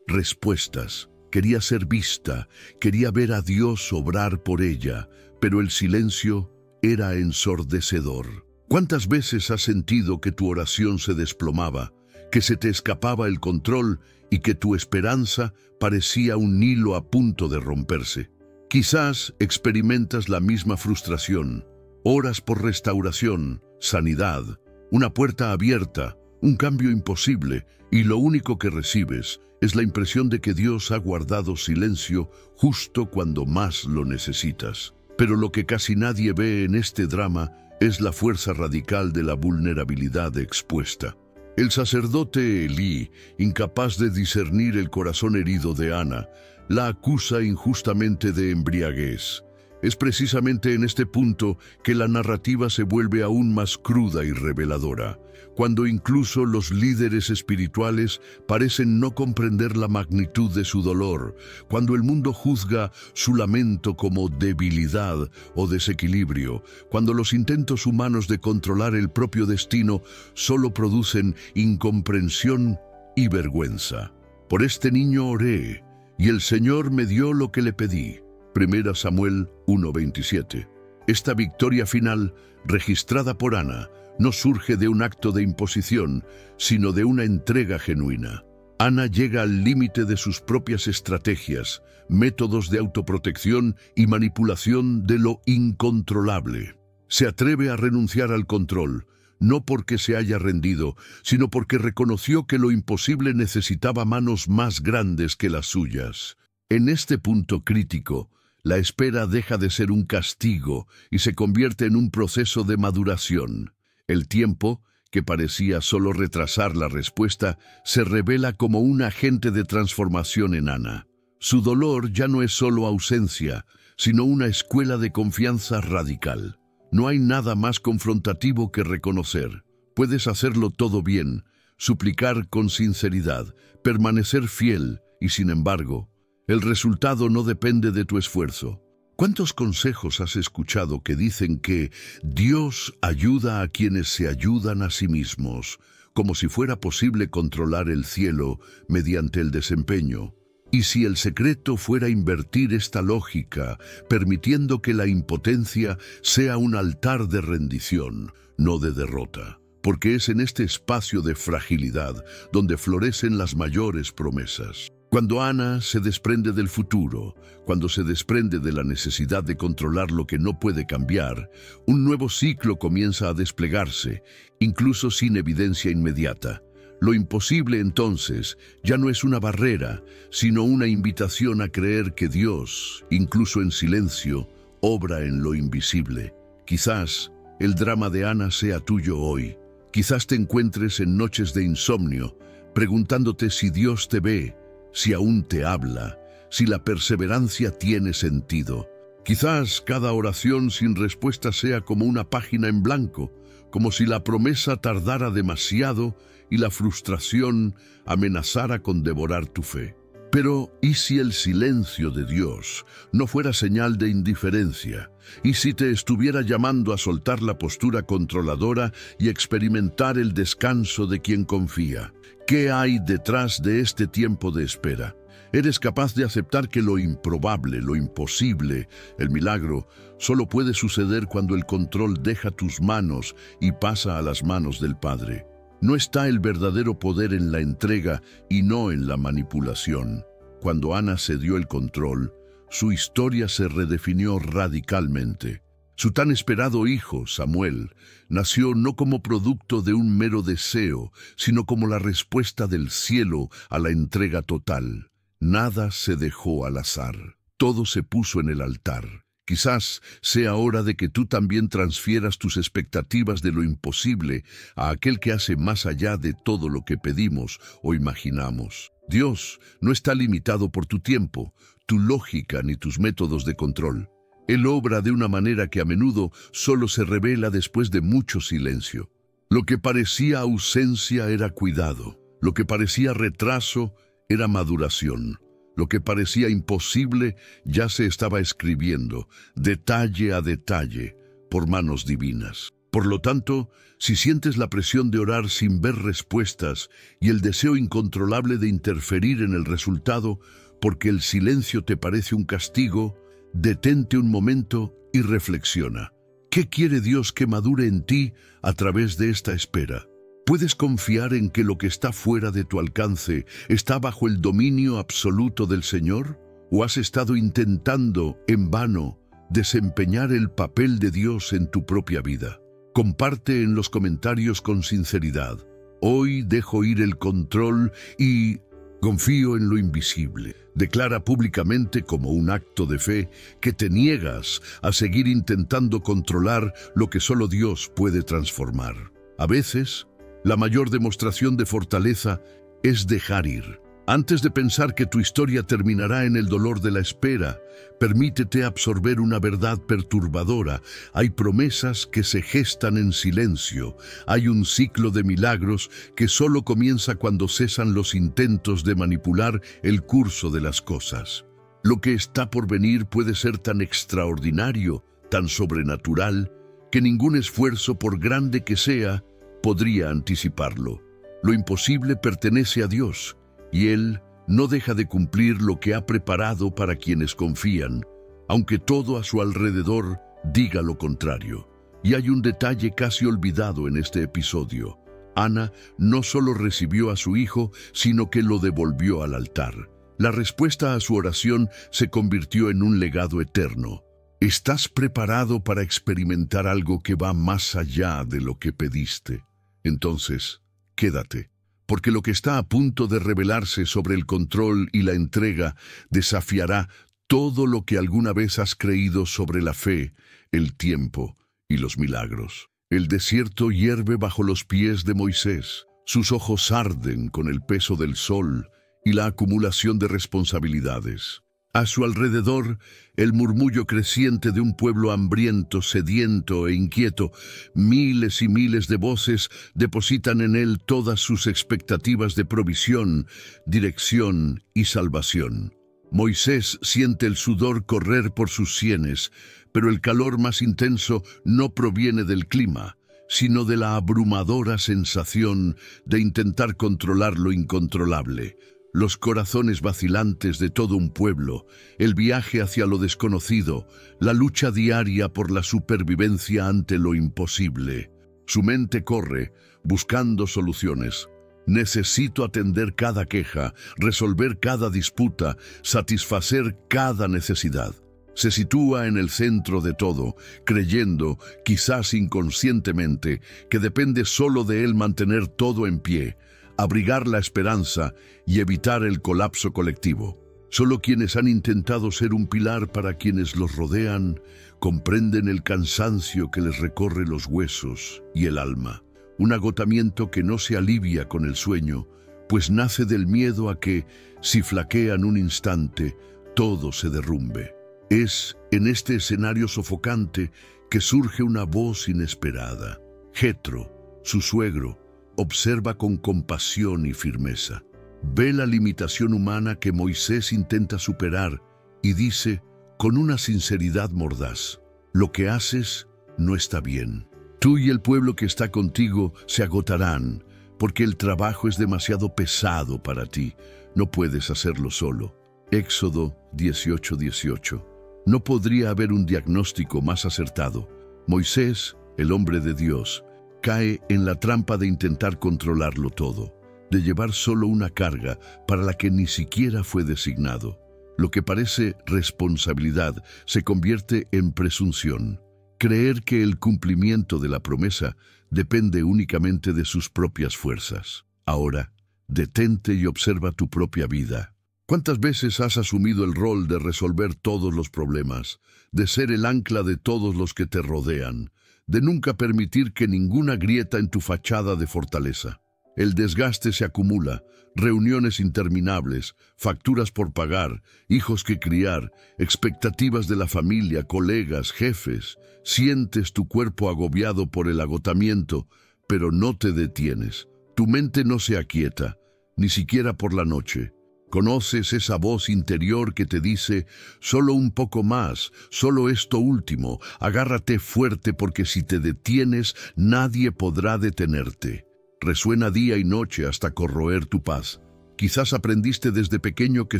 respuestas. Quería ser vista, quería ver a Dios obrar por ella, pero el silencio era ensordecedor. ¿Cuántas veces has sentido que tu oración se desplomaba, que se te escapaba el control y que tu esperanza parecía un hilo a punto de romperse? Quizás experimentas la misma frustración. Oras por restauración, sanidad, una puerta abierta, un cambio imposible, y lo único que recibes es la impresión de que Dios ha guardado silencio justo cuando más lo necesitas. Pero lo que casi nadie ve en este drama es la fuerza radical de la vulnerabilidad expuesta. El sacerdote Elí, incapaz de discernir el corazón herido de Ana, la acusa injustamente de embriaguez. Es precisamente en este punto que la narrativa se vuelve aún más cruda y reveladora, cuando incluso los líderes espirituales parecen no comprender la magnitud de su dolor, cuando el mundo juzga su lamento como debilidad o desequilibrio, cuando los intentos humanos de controlar el propio destino solo producen incomprensión y vergüenza. Por este niño oré, y el Señor me dio lo que le pedí. 1 Samuel 1:27. Esta victoria final, registrada por Ana, no surge de un acto de imposición, sino de una entrega genuina. Ana llega al límite de sus propias estrategias, métodos de autoprotección y manipulación de lo incontrolable. Se atreve a renunciar al control, no porque se haya rendido, sino porque reconoció que lo imposible necesitaba manos más grandes que las suyas. En este punto crítico, La espera deja de ser un castigo y se convierte en un proceso de maduración. El tiempo, que parecía solo retrasar la respuesta, se revela como un agente de transformación en Ana. Su dolor ya no es solo ausencia, sino una escuela de confianza radical. No hay nada más confrontativo que reconocer: puedes hacerlo todo bien, suplicar con sinceridad, permanecer fiel, y sin embargo, el resultado no depende de tu esfuerzo. ¿Cuántos consejos has escuchado que dicen que Dios ayuda a quienes se ayudan a sí mismos, como si fuera posible controlar el cielo mediante el desempeño? Y si el secreto fuera invertir esta lógica, permitiendo que la impotencia sea un altar de rendición, no de derrota, porque es en este espacio de fragilidad donde florecen las mayores promesas. Cuando Ana se desprende del futuro, cuando se desprende de la necesidad de controlar lo que no puede cambiar, un nuevo ciclo comienza a desplegarse, incluso sin evidencia inmediata. Lo imposible entonces ya no es una barrera, sino una invitación a creer que Dios, incluso en silencio, obra en lo invisible. Quizás el drama de Ana sea tuyo hoy. Quizás te encuentres en noches de insomnio, preguntándote si Dios te ve, si aún te habla, si la perseverancia tiene sentido. Quizás cada oración sin respuesta sea como una página en blanco, como si la promesa tardara demasiado y la frustración amenazara con devorar tu fe. Pero, ¿y si el silencio de Dios no fuera señal de indiferencia? ¿Y si te estuviera llamando a soltar la postura controladora y experimentar el descanso de quien confía? ¿Qué hay detrás de este tiempo de espera? ¿Eres capaz de aceptar que lo improbable, lo imposible, el milagro, solo puede suceder cuando el control deja tus manos y pasa a las manos del Padre? No está el verdadero poder en la entrega y no en la manipulación. Cuando Ana cedió el control, su historia se redefinió radicalmente. Su tan esperado hijo, Samuel, nació no como producto de un mero deseo, sino como la respuesta del cielo a la entrega total. Nada se dejó al azar. Todo se puso en el altar. Quizás sea hora de que tú también transfieras tus expectativas de lo imposible a aquel que hace más allá de todo lo que pedimos o imaginamos. Dios no está limitado por tu tiempo, tu lógica ni tus métodos de control. Él obra de una manera que a menudo solo se revela después de mucho silencio. Lo que parecía ausencia era cuidado. Lo que parecía retraso era maduración. Lo que parecía imposible ya se estaba escribiendo, detalle a detalle, por manos divinas. Por lo tanto, si sientes la presión de orar sin ver respuestas y el deseo incontrolable de interferir en el resultado, porque el silencio te parece un castigo, detente un momento y reflexiona. ¿Qué quiere Dios que madure en ti a través de esta espera? ¿Puedes confiar en que lo que está fuera de tu alcance está bajo el dominio absoluto del Señor? ¿O has estado intentando, en vano, desempeñar el papel de Dios en tu propia vida? Comparte en los comentarios con sinceridad. Hoy dejo ir el control y confío en lo invisible. Declara públicamente como un acto de fe que te niegas a seguir intentando controlar lo que solo Dios puede transformar. A veces, la mayor demostración de fortaleza es dejar ir. Antes de pensar que tu historia terminará en el dolor de la espera, permítete absorber una verdad perturbadora. Hay promesas que se gestan en silencio. Hay un ciclo de milagros que solo comienza cuando cesan los intentos de manipular el curso de las cosas. Lo que está por venir puede ser tan extraordinario, tan sobrenatural, que ningún esfuerzo, por grande que sea, podría anticiparlo. Lo imposible pertenece a Dios, y Él no deja de cumplir lo que ha preparado para quienes confían, aunque todo a su alrededor diga lo contrario. Y hay un detalle casi olvidado en este episodio. Ana no solo recibió a su hijo, sino que lo devolvió al altar. La respuesta a su oración se convirtió en un legado eterno. ¿Estás preparado para experimentar algo que va más allá de lo que pediste? Entonces, quédate, porque lo que está a punto de revelarse sobre el control y la entrega desafiará todo lo que alguna vez has creído sobre la fe, el tiempo y los milagros. El desierto hierve bajo los pies de Moisés. Sus ojos arden con el peso del sol y la acumulación de responsabilidades. A su alrededor, el murmullo creciente de un pueblo hambriento, sediento e inquieto. Miles y miles de voces depositan en él todas sus expectativas de provisión, dirección y salvación. Moisés siente el sudor correr por sus sienes, pero el calor más intenso no proviene del clima, sino de la abrumadora sensación de intentar controlar lo incontrolable. Los corazones vacilantes de todo un pueblo, el viaje hacia lo desconocido, la lucha diaria por la supervivencia ante lo imposible. Su mente corre, buscando soluciones. Necesito atender cada queja, resolver cada disputa, satisfacer cada necesidad. Se sitúa en el centro de todo, creyendo, quizás inconscientemente, que depende solo de él mantener todo en pie, abrigar la esperanza y evitar el colapso colectivo. Solo quienes han intentado ser un pilar para quienes los rodean comprenden el cansancio que les recorre los huesos y el alma. Un agotamiento que no se alivia con el sueño, pues nace del miedo a que, si flaquean un instante, todo se derrumbe. Es en este escenario sofocante que surge una voz inesperada. Jetro, su suegro, observa con compasión y firmeza. Ve la limitación humana que Moisés intenta superar y dice, con una sinceridad mordaz, lo que haces no está bien. Tú y el pueblo que está contigo se agotarán, porque el trabajo es demasiado pesado para ti. No puedes hacerlo solo. Éxodo 18:18. No podría haber un diagnóstico más acertado. Moisés, el hombre de Dios, cae en la trampa de intentar controlarlo todo, de llevar solo una carga para la que ni siquiera fue designado. Lo que parece responsabilidad se convierte en presunción. Creer que el cumplimiento de la promesa depende únicamente de sus propias fuerzas. Ahora, detente y observa tu propia vida. ¿Cuántas veces has asumido el rol de resolver todos los problemas, de ser el ancla de todos los que te rodean, de nunca permitir que ninguna grieta en tu fachada de fortaleza? El desgaste se acumula, reuniones interminables, facturas por pagar, hijos que criar, expectativas de la familia, colegas, jefes. Sientes tu cuerpo agobiado por el agotamiento, pero no te detienes. Tu mente no se aquieta, ni siquiera por la noche. Conoces esa voz interior que te dice, solo un poco más, solo esto último, agárrate fuerte porque si te detienes, nadie podrá detenerte. Resuena día y noche hasta corroer tu paz. Quizás aprendiste desde pequeño que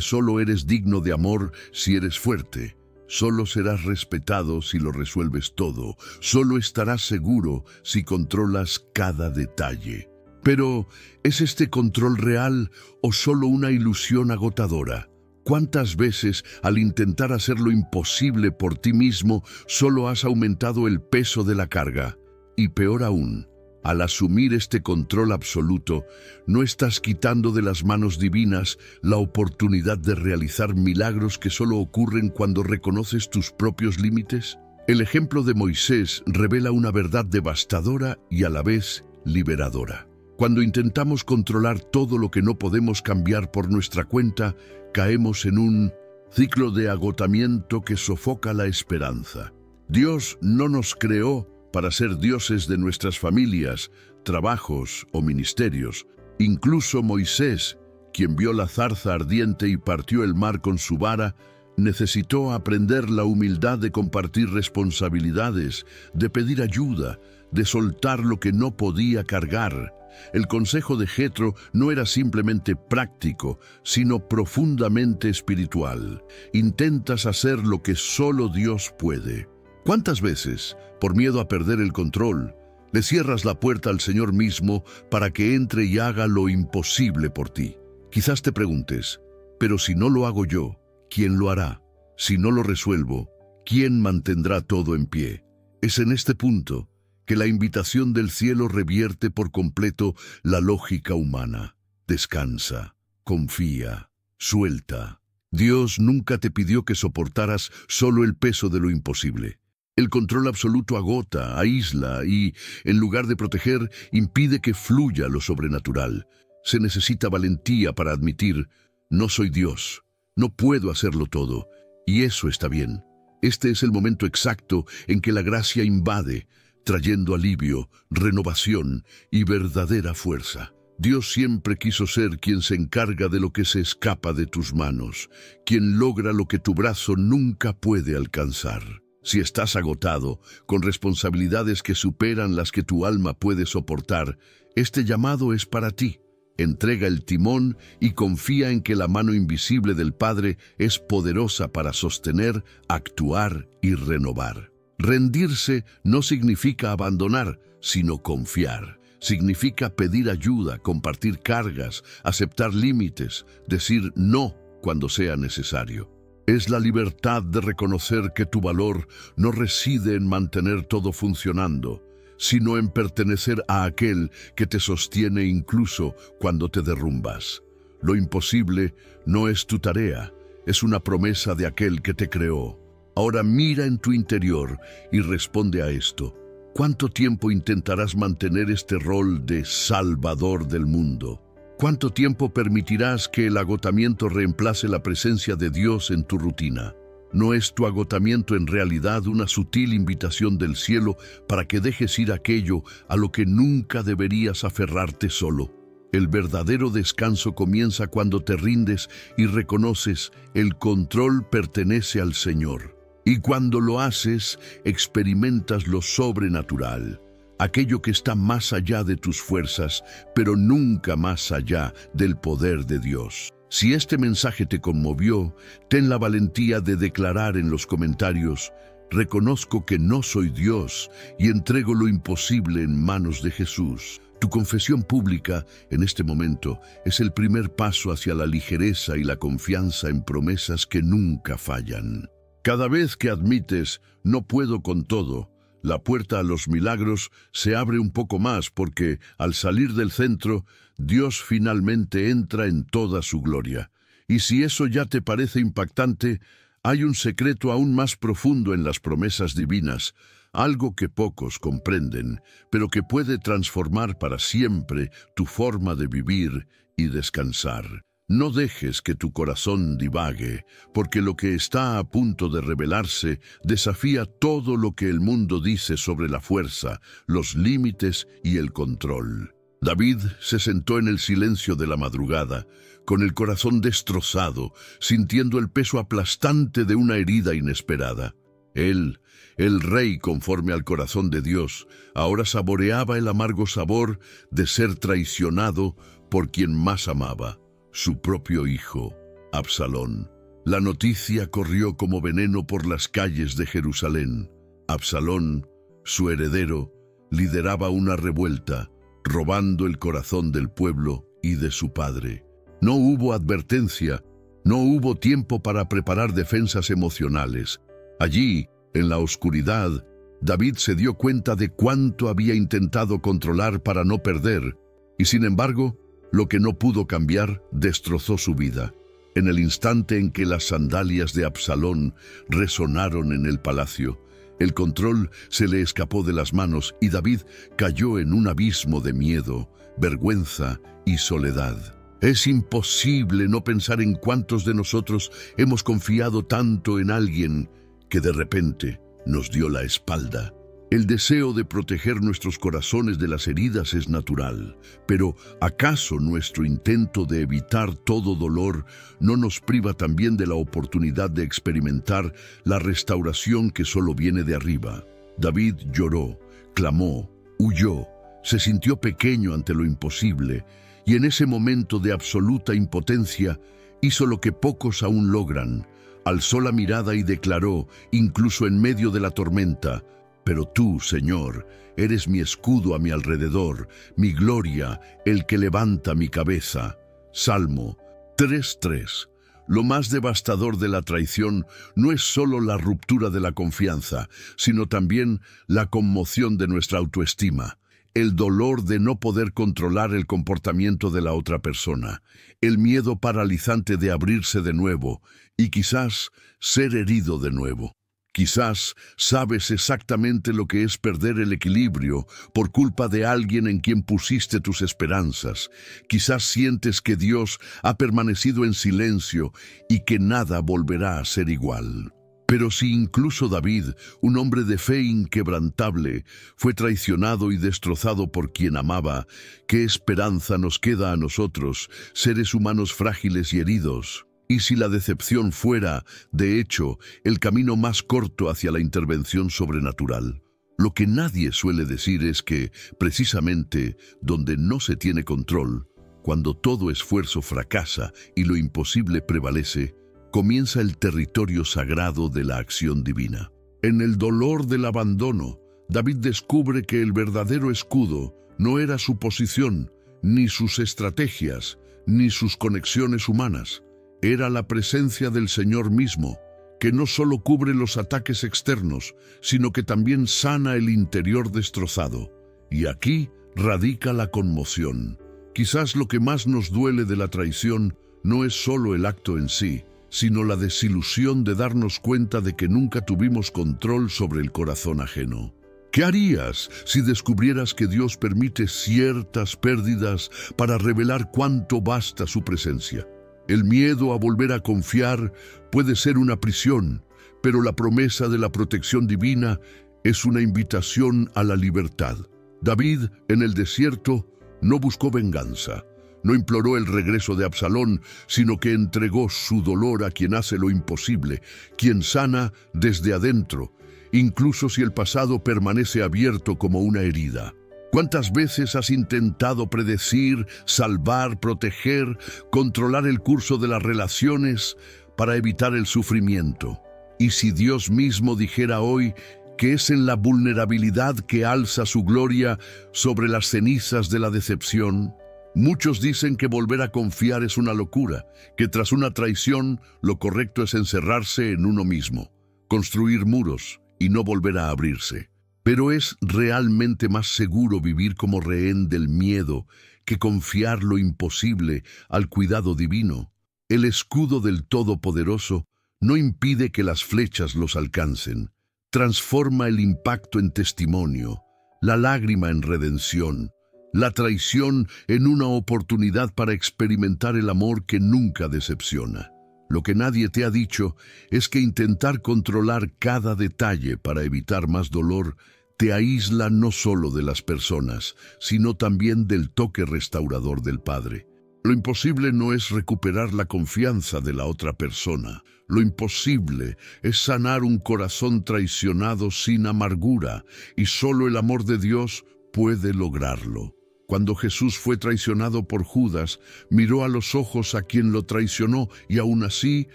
solo eres digno de amor si eres fuerte. Solo serás respetado si lo resuelves todo. Solo estarás seguro si controlas cada detalle. Pero, ¿es este control real o solo una ilusión agotadora? ¿Cuántas veces, al intentar hacer lo imposible por ti mismo, solo has aumentado el peso de la carga? Y peor aún, al asumir este control absoluto, no estás quitando de las manos divinas la oportunidad de realizar milagros que solo ocurren cuando reconoces tus propios límites. El ejemplo de Moisés revela una verdad devastadora y a la vez liberadora. Cuando intentamos controlar todo lo que no podemos cambiar por nuestra cuenta, caemos en un ciclo de agotamiento que sofoca la esperanza. Dios no nos creó para ser dioses de nuestras familias, trabajos o ministerios. Incluso Moisés, quien vio la zarza ardiente y partió el mar con su vara, necesitó aprender la humildad de compartir responsabilidades, de pedir ayuda, de soltar lo que no podía cargar. El consejo de Jetro no era simplemente práctico, sino profundamente espiritual. Intentas hacer lo que solo Dios puede. ¿Cuántas veces, por miedo a perder el control, le cierras la puerta al Señor mismo para que entre y haga lo imposible por ti? Quizás te preguntes, pero si no lo hago yo, ¿quién lo hará? Si no lo resuelvo, ¿quién mantendrá todo en pie? Es en este punto que la invitación del cielo revierte por completo la lógica humana. Descansa, confía, suelta, Dios nunca te pidió que soportaras solo el peso de lo imposible. El control absoluto agota, aísla y, en lugar de proteger, impide que fluya lo sobrenatural. Se necesita valentía para admitir, no soy Dios, no puedo hacerlo todo, y eso está bien. Este es el momento exacto en que la gracia invade, trayendo alivio, renovación y verdadera fuerza. Dios siempre quiso ser quien se encarga de lo que se escapa de tus manos, quien logra lo que tu brazo nunca puede alcanzar. Si estás agotado, con responsabilidades que superan las que tu alma puede soportar, este llamado es para ti. Entrega el timón y confía en que la mano invisible del Padre es poderosa para sostener, actuar y renovar. Rendirse no significa abandonar, sino confiar. Significa pedir ayuda, compartir cargas, aceptar límites, decir no cuando sea necesario. Es la libertad de reconocer que tu valor no reside en mantener todo funcionando, sino en pertenecer a aquel que te sostiene incluso cuando te derrumbas. Lo imposible no es tu tarea, es una promesa de aquel que te creó. Ahora mira en tu interior y responde a esto. ¿Cuánto tiempo intentarás mantener este rol de salvador del mundo? ¿Cuánto tiempo permitirás que el agotamiento reemplace la presencia de Dios en tu rutina? ¿No es tu agotamiento en realidad una sutil invitación del cielo para que dejes ir aquello a lo que nunca deberías aferrarte solo? El verdadero descanso comienza cuando te rindes y reconoces el control pertenece al Señor. Y cuando lo haces, experimentas lo sobrenatural, aquello que está más allá de tus fuerzas, pero nunca más allá del poder de Dios. Si este mensaje te conmovió, ten la valentía de declarar en los comentarios: reconozco que no soy Dios y entrego lo imposible en manos de Jesús. Tu confesión pública, en este momento, es el primer paso hacia la ligereza y la confianza en promesas que nunca fallan. Cada vez que admites, no puedo con todo, la puerta a los milagros se abre un poco más porque, al salir del centro, Dios finalmente entra en toda su gloria. Y si eso ya te parece impactante, hay un secreto aún más profundo en las promesas divinas, algo que pocos comprenden, pero que puede transformar para siempre tu forma de vivir y descansar. No dejes que tu corazón divague, porque lo que está a punto de revelarse desafía todo lo que el mundo dice sobre la fuerza, los límites y el control. David se sentó en el silencio de la madrugada, con el corazón destrozado, sintiendo el peso aplastante de una herida inesperada. Él, el rey conforme al corazón de Dios, ahora saboreaba el amargo sabor de ser traicionado por quien más amaba, su propio hijo, Absalón. La noticia corrió como veneno por las calles de Jerusalén. Absalón, su heredero, lideraba una revuelta, robando el corazón del pueblo y de su padre. No hubo advertencia, no hubo tiempo para preparar defensas emocionales. Allí, en la oscuridad, David se dio cuenta de cuánto había intentado controlar para no perder, y sin embargo, lo que no pudo cambiar destrozó su vida. En el instante en que las sandalias de Absalón resonaron en el palacio, el control se le escapó de las manos y David cayó en un abismo de miedo, vergüenza y soledad. Es imposible no pensar en cuántos de nosotros hemos confiado tanto en alguien que de repente nos dio la espalda. El deseo de proteger nuestros corazones de las heridas es natural, pero ¿acaso nuestro intento de evitar todo dolor no nos priva también de la oportunidad de experimentar la restauración que solo viene de arriba? David lloró, clamó, huyó, se sintió pequeño ante lo imposible, y en ese momento de absoluta impotencia hizo lo que pocos aún logran. Alzó la mirada y declaró, incluso en medio de la tormenta: pero tú, Señor, eres mi escudo a mi alrededor, mi gloria, el que levanta mi cabeza. Salmo 3:3. Lo más devastador de la traición no es solo la ruptura de la confianza, sino también la conmoción de nuestra autoestima. el dolor de no poder controlar el comportamiento de la otra persona, el miedo paralizante de abrirse de nuevo y quizás ser herido de nuevo. Quizás sabes exactamente lo que es perder el equilibrio por culpa de alguien en quien pusiste tus esperanzas. Quizás sientes que Dios ha permanecido en silencio y que nada volverá a ser igual. Pero si incluso David, un hombre de fe inquebrantable, fue traicionado y destrozado por quien amaba, ¿qué esperanza nos queda a nosotros, seres humanos frágiles y heridos? Y si la decepción fuera, de hecho, el camino más corto hacia la intervención sobrenatural. Lo que nadie suele decir es que, precisamente, donde no se tiene control, cuando todo esfuerzo fracasa y lo imposible prevalece, comienza el territorio sagrado de la acción divina. En el dolor del abandono, David descubre que el verdadero escudo no era su posición, ni sus estrategias, ni sus conexiones humanas. Era la presencia del Señor mismo, que no solo cubre los ataques externos, sino que también sana el interior destrozado. Y aquí radica la conmoción. Quizás lo que más nos duele de la traición no es solo el acto en sí, sino la desilusión de darnos cuenta de que nunca tuvimos control sobre el corazón ajeno. ¿Qué harías si descubrieras que Dios permite ciertas pérdidas para revelar cuánto basta su presencia? El miedo a volver a confiar puede ser una prisión, pero la promesa de la protección divina es una invitación a la libertad. David, en el desierto, no buscó venganza. No imploró el regreso de Absalón, sino que entregó su dolor a quien hace lo imposible, quien sana desde adentro, incluso si el pasado permanece abierto como una herida. ¿Cuántas veces has intentado predecir, salvar, proteger, controlar el curso de las relaciones para evitar el sufrimiento? Y si Dios mismo dijera hoy que es en la vulnerabilidad que alza su gloria sobre las cenizas de la decepción. Muchos dicen que volver a confiar es una locura, que tras una traición lo correcto es encerrarse en uno mismo, construir muros y no volver a abrirse. Pero es realmente más seguro vivir como rehén del miedo que confiar lo imposible al cuidado divino. El escudo del Todopoderoso no impide que las flechas los alcancen. Transforma el impacto en testimonio, la lágrima en redención, la traición en una oportunidad para experimentar el amor que nunca decepciona. Lo que nadie te ha dicho es que intentar controlar cada detalle para evitar más dolor te aísla no solo de las personas, sino también del toque restaurador del Padre. Lo imposible no es recuperar la confianza de la otra persona. Lo imposible es sanar un corazón traicionado sin amargura, y solo el amor de Dios puede lograrlo. Cuando Jesús fue traicionado por Judas, miró a los ojos a quien lo traicionó y aún así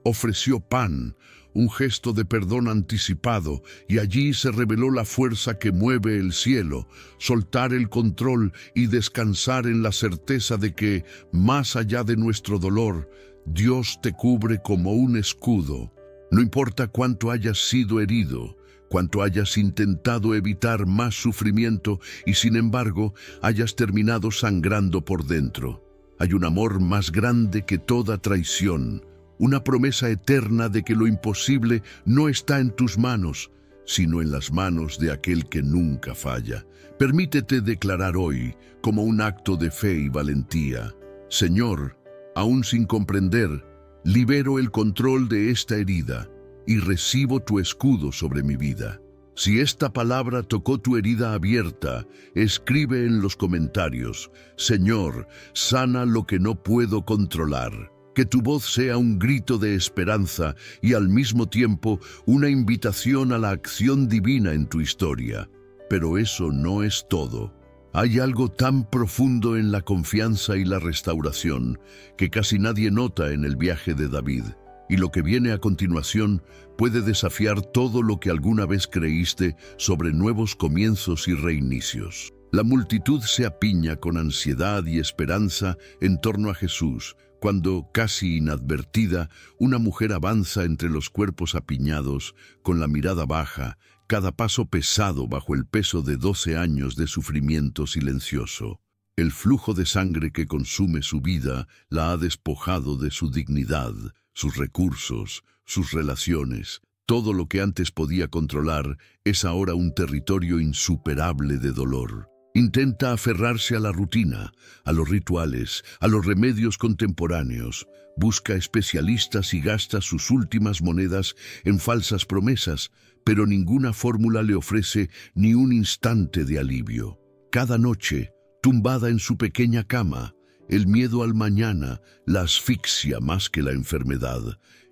ofreció pan, un gesto de perdón anticipado, y allí se reveló la fuerza que mueve el cielo, soltar el control y descansar en la certeza de que, más allá de nuestro dolor, Dios te cubre como un escudo. No importa cuánto hayas sido herido, cuánto hayas intentado evitar más sufrimiento y sin embargo hayas terminado sangrando por dentro. Hay un amor más grande que toda traición, una promesa eterna de que lo imposible no está en tus manos, sino en las manos de aquel que nunca falla. Permítete declarar hoy, como un acto de fe y valentía: Señor, aún sin comprender, libero el control de esta herida y recibo tu escudo sobre mi vida. Si esta palabra tocó tu herida abierta, escribe en los comentarios: Señor, sana lo que no puedo controlar. Que tu voz sea un grito de esperanza y al mismo tiempo una invitación a la acción divina en tu historia. Pero eso no es todo. Hay algo tan profundo en la confianza y la restauración que casi nadie nota en el viaje de David. Y lo que viene a continuación puede desafiar todo lo que alguna vez creíste sobre nuevos comienzos y reinicios. La multitud se apiña con ansiedad y esperanza en torno a Jesús, cuando, casi inadvertida, una mujer avanza entre los cuerpos apiñados, con la mirada baja, cada paso pesado bajo el peso de 12 años de sufrimiento silencioso. El flujo de sangre que consume su vida la ha despojado de su dignidad, sus recursos, sus relaciones. Todo lo que antes podía controlar es ahora un territorio insuperable de dolor. Intenta aferrarse a la rutina, a los rituales, a los remedios contemporáneos. Busca especialistas y gasta sus últimas monedas en falsas promesas, pero ninguna fórmula le ofrece ni un instante de alivio. Cada noche, tumbada en su pequeña cama, el miedo al mañana la asfixia más que la enfermedad.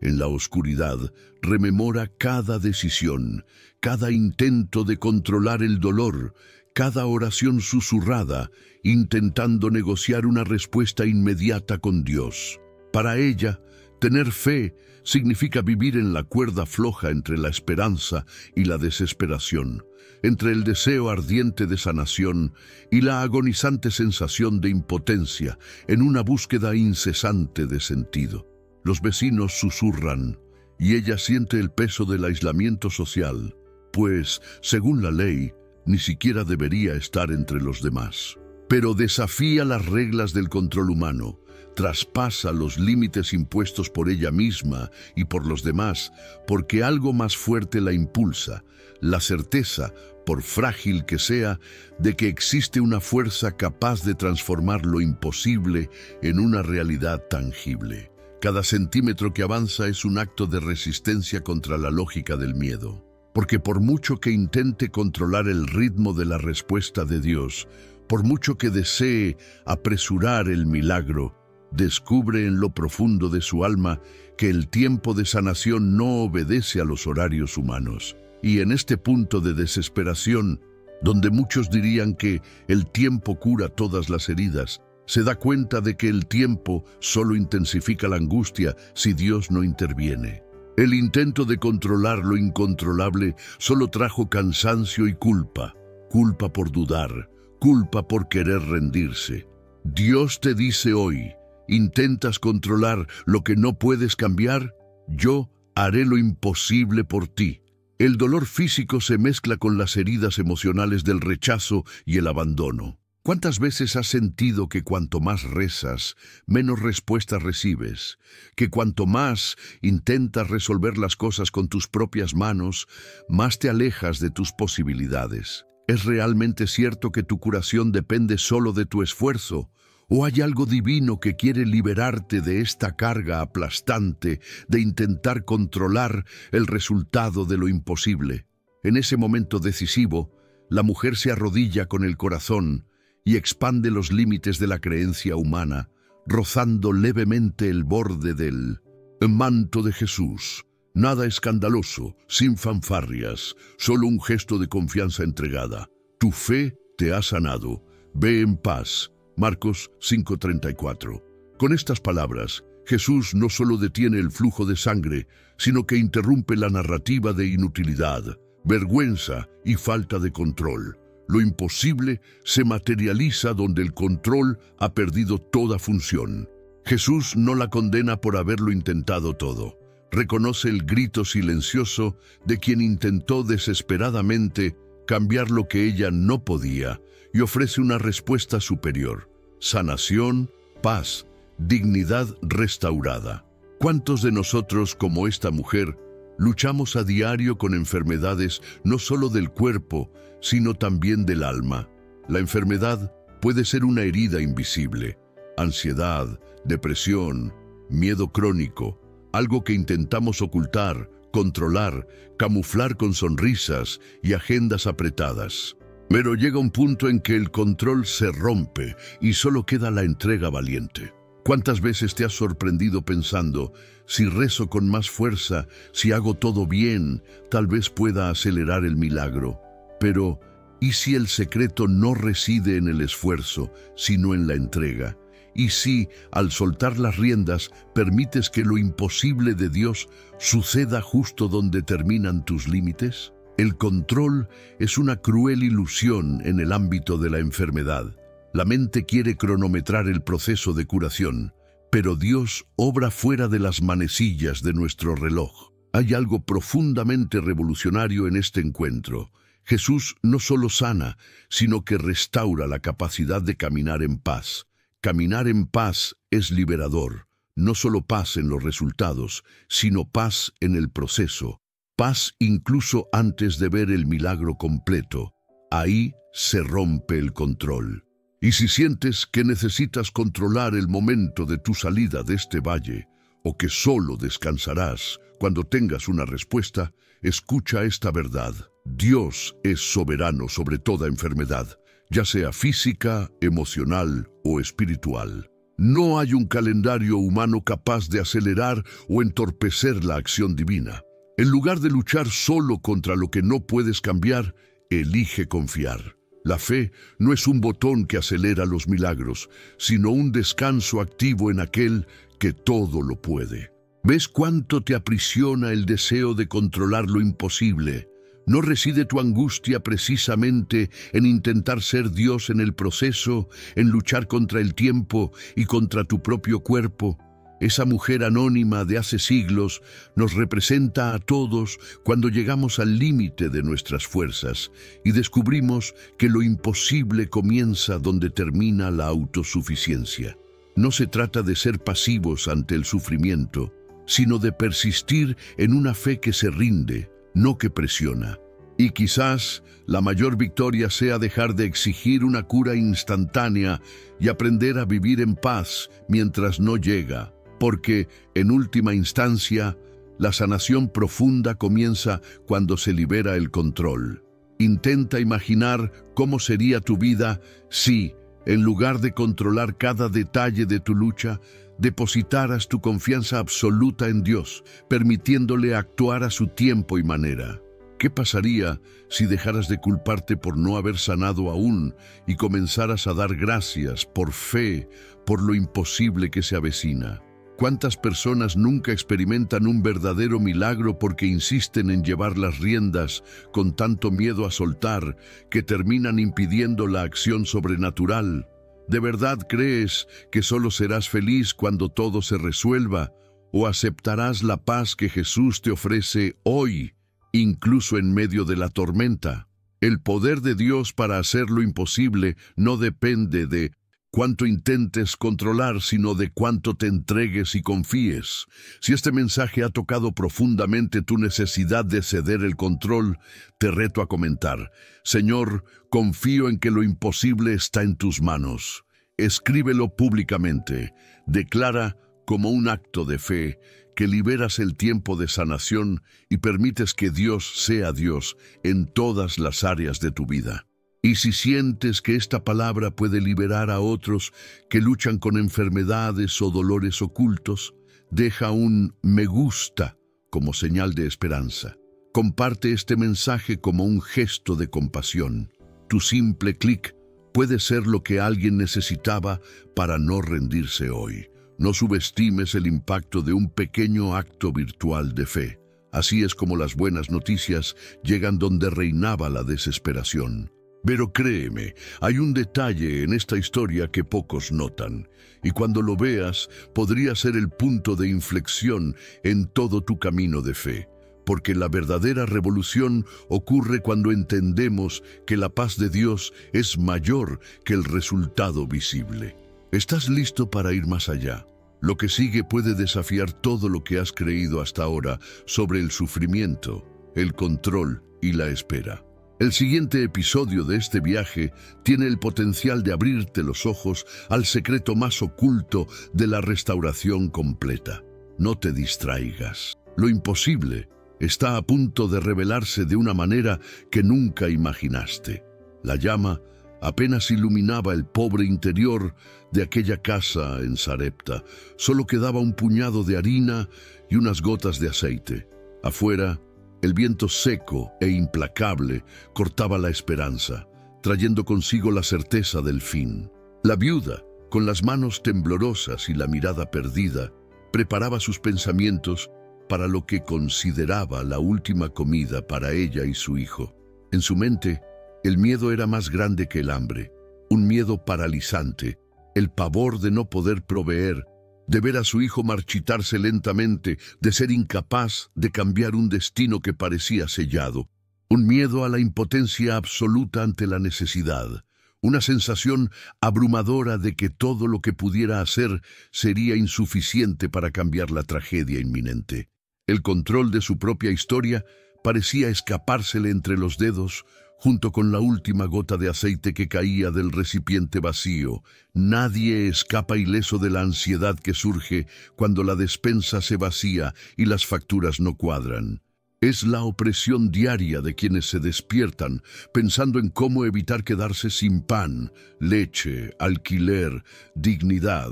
En la oscuridad, rememora cada decisión, cada intento de controlar el dolor, cada oración susurrada, intentando negociar una respuesta inmediata con Dios. Para ella, tener fe significa vivir en la cuerda floja entre la esperanza y la desesperación, entre el deseo ardiente de sanación y la agonizante sensación de impotencia, en una búsqueda incesante de sentido. Los vecinos susurran, y ella siente el peso del aislamiento social, pues, según la ley, ni siquiera debería estar entre los demás. Pero desafía las reglas del control humano, traspasa los límites impuestos por ella misma y por los demás, porque algo más fuerte la impulsa, la certeza, por frágil que sea, de que existe una fuerza capaz de transformar lo imposible en una realidad tangible. Cada centímetro que avanza es un acto de resistencia contra la lógica del miedo. Porque por mucho que intente controlar el ritmo de la respuesta de Dios, por mucho que desee apresurar el milagro, descubre en lo profundo de su alma que el tiempo de sanación no obedece a los horarios humanos. Y en este punto de desesperación, donde muchos dirían que el tiempo cura todas las heridas, se da cuenta de que el tiempo solo intensifica la angustia si Dios no interviene. El intento de controlar lo incontrolable solo trajo cansancio y culpa. Culpa por dudar, culpa por querer rendirse. Dios te dice hoy, ¿intentas controlar lo que no puedes cambiar? Yo haré lo imposible por ti. El dolor físico se mezcla con las heridas emocionales del rechazo y el abandono. ¿Cuántas veces has sentido que cuanto más rezas, menos respuestas recibes? Que cuanto más intentas resolver las cosas con tus propias manos, más te alejas de tus posibilidades. ¿Es realmente cierto que tu curación depende solo de tu esfuerzo? ¿O hay algo divino que quiere liberarte de esta carga aplastante de intentar controlar el resultado de lo imposible? En ese momento decisivo, la mujer se arrodilla con el corazón y expande los límites de la creencia humana, rozando levemente el borde del manto de Jesús. Nada escandaloso, sin fanfarrias, solo un gesto de confianza entregada. Tu fe te ha sanado. Ve en paz. Marcos 5:34. Con estas palabras, Jesús no solo detiene el flujo de sangre, sino que interrumpe la narrativa de inutilidad, vergüenza y falta de control. Lo imposible se materializa donde el control ha perdido toda función. Jesús no la condena por haberlo intentado todo. Reconoce el grito silencioso de quien intentó desesperadamente cambiar lo que ella no podía y ofrece una respuesta superior: sanación, paz, dignidad restaurada. ¿Cuántos de nosotros, como esta mujer, luchamos a diario con enfermedades no solo del cuerpo, sino también del alma? La enfermedad puede ser una herida invisible, ansiedad, depresión, miedo crónico, algo que intentamos ocultar, controlar, camuflar con sonrisas y agendas apretadas. Pero llega un punto en que el control se rompe y solo queda la entrega valiente. ¿Cuántas veces te has sorprendido pensando, si rezo con más fuerza, si hago todo bien, tal vez pueda acelerar el milagro? Pero, ¿y si el secreto no reside en el esfuerzo, sino en la entrega? ¿Y si, al soltar las riendas, permites que lo imposible de Dios suceda justo donde terminan tus límites? El control es una cruel ilusión en el ámbito de la enfermedad. La mente quiere cronometrar el proceso de curación, pero Dios obra fuera de las manecillas de nuestro reloj. Hay algo profundamente revolucionario en este encuentro. Jesús no solo sana, sino que restaura la capacidad de caminar en paz. Caminar en paz es liberador. No solo paz en los resultados, sino paz en el proceso. Paz incluso antes de ver el milagro completo. Ahí se rompe el control. Y si sientes que necesitas controlar el momento de tu salida de este valle, o que solo descansarás cuando tengas una respuesta, escucha esta verdad. Dios es soberano sobre toda enfermedad, ya sea física, emocional o espiritual. No hay un calendario humano capaz de acelerar o entorpecer la acción divina. En lugar de luchar solo contra lo que no puedes cambiar, elige confiar. La fe no es un botón que acelera los milagros, sino un descanso activo en aquel que todo lo puede. ¿Ves cuánto te aprisiona el deseo de controlar lo imposible? ¿No reside tu angustia precisamente en intentar ser Dios en el proceso, en luchar contra el tiempo y contra tu propio cuerpo? Esa mujer anónima de hace siglos nos representa a todos cuando llegamos al límite de nuestras fuerzas y descubrimos que lo imposible comienza donde termina la autosuficiencia. No se trata de ser pasivos ante el sufrimiento, sino de persistir en una fe que se rinde, no que presiona. Y quizás la mayor victoria sea dejar de exigir una cura instantánea y aprender a vivir en paz mientras no llega, porque, en última instancia, la sanación profunda comienza cuando se libera el control. Intenta imaginar cómo sería tu vida si, en lugar de controlar cada detalle de tu lucha, depositaras tu confianza absoluta en Dios, permitiéndole actuar a su tiempo y manera. ¿Qué pasaría si dejaras de culparte por no haber sanado aún y comenzaras a dar gracias por fe por lo imposible que se avecina? ¿Cuántas personas nunca experimentan un verdadero milagro porque insisten en llevar las riendas con tanto miedo a soltar que terminan impidiendo la acción sobrenatural? ¿De verdad crees que solo serás feliz cuando todo se resuelva o aceptarás la paz que Jesús te ofrece hoy, incluso en medio de la tormenta? El poder de Dios para hacer lo imposible no depende de cuánto intentes controlar, sino de cuánto te entregues y confíes. Si este mensaje ha tocado profundamente tu necesidad de ceder el control, te reto a comentar: Señor, confío en que lo imposible está en tus manos. Escríbelo públicamente. Declara como un acto de fe que liberas el tiempo de sanación y permites que Dios sea Dios en todas las áreas de tu vida. Y si sientes que esta palabra puede liberar a otros que luchan con enfermedades o dolores ocultos, deja un me gusta como señal de esperanza. Comparte este mensaje como un gesto de compasión. Tu simple clic puede ser lo que alguien necesitaba para no rendirse hoy. No subestimes el impacto de un pequeño acto virtual de fe. Así es como las buenas noticias llegan donde reinaba la desesperación. Pero créeme, hay un detalle en esta historia que pocos notan, y cuando lo veas, podría ser el punto de inflexión en todo tu camino de fe, porque la verdadera revolución ocurre cuando entendemos que la paz de Dios es mayor que el resultado visible. ¿Estás listo para ir más allá? Lo que sigue puede desafiar todo lo que has creído hasta ahora sobre el sufrimiento, el control y la espera. El siguiente episodio de este viaje tiene el potencial de abrirte los ojos al secreto más oculto de la restauración completa. No te distraigas. Lo imposible está a punto de revelarse de una manera que nunca imaginaste. La llama apenas iluminaba el pobre interior de aquella casa en Sarepta. Solo quedaba un puñado de harina y unas gotas de aceite. Afuera, el viento seco e implacable cortaba la esperanza, trayendo consigo la certeza del fin. La viuda, con las manos temblorosas y la mirada perdida, preparaba sus pensamientos para lo que consideraba la última comida para ella y su hijo. En su mente, el miedo era más grande que el hambre, un miedo paralizante, el pavor de no poder proveer de ver a su hijo marchitarse lentamente, de ser incapaz de cambiar un destino que parecía sellado, un miedo a la impotencia absoluta ante la necesidad, una sensación abrumadora de que todo lo que pudiera hacer sería insuficiente para cambiar la tragedia inminente. El control de su propia historia parecía escapársele entre los dedos, junto con la última gota de aceite que caía del recipiente vacío. Nadie escapa ileso de la ansiedad que surge cuando la despensa se vacía y las facturas no cuadran. Es la opresión diaria de quienes se despiertan pensando en cómo evitar quedarse sin pan, leche, alquiler, dignidad.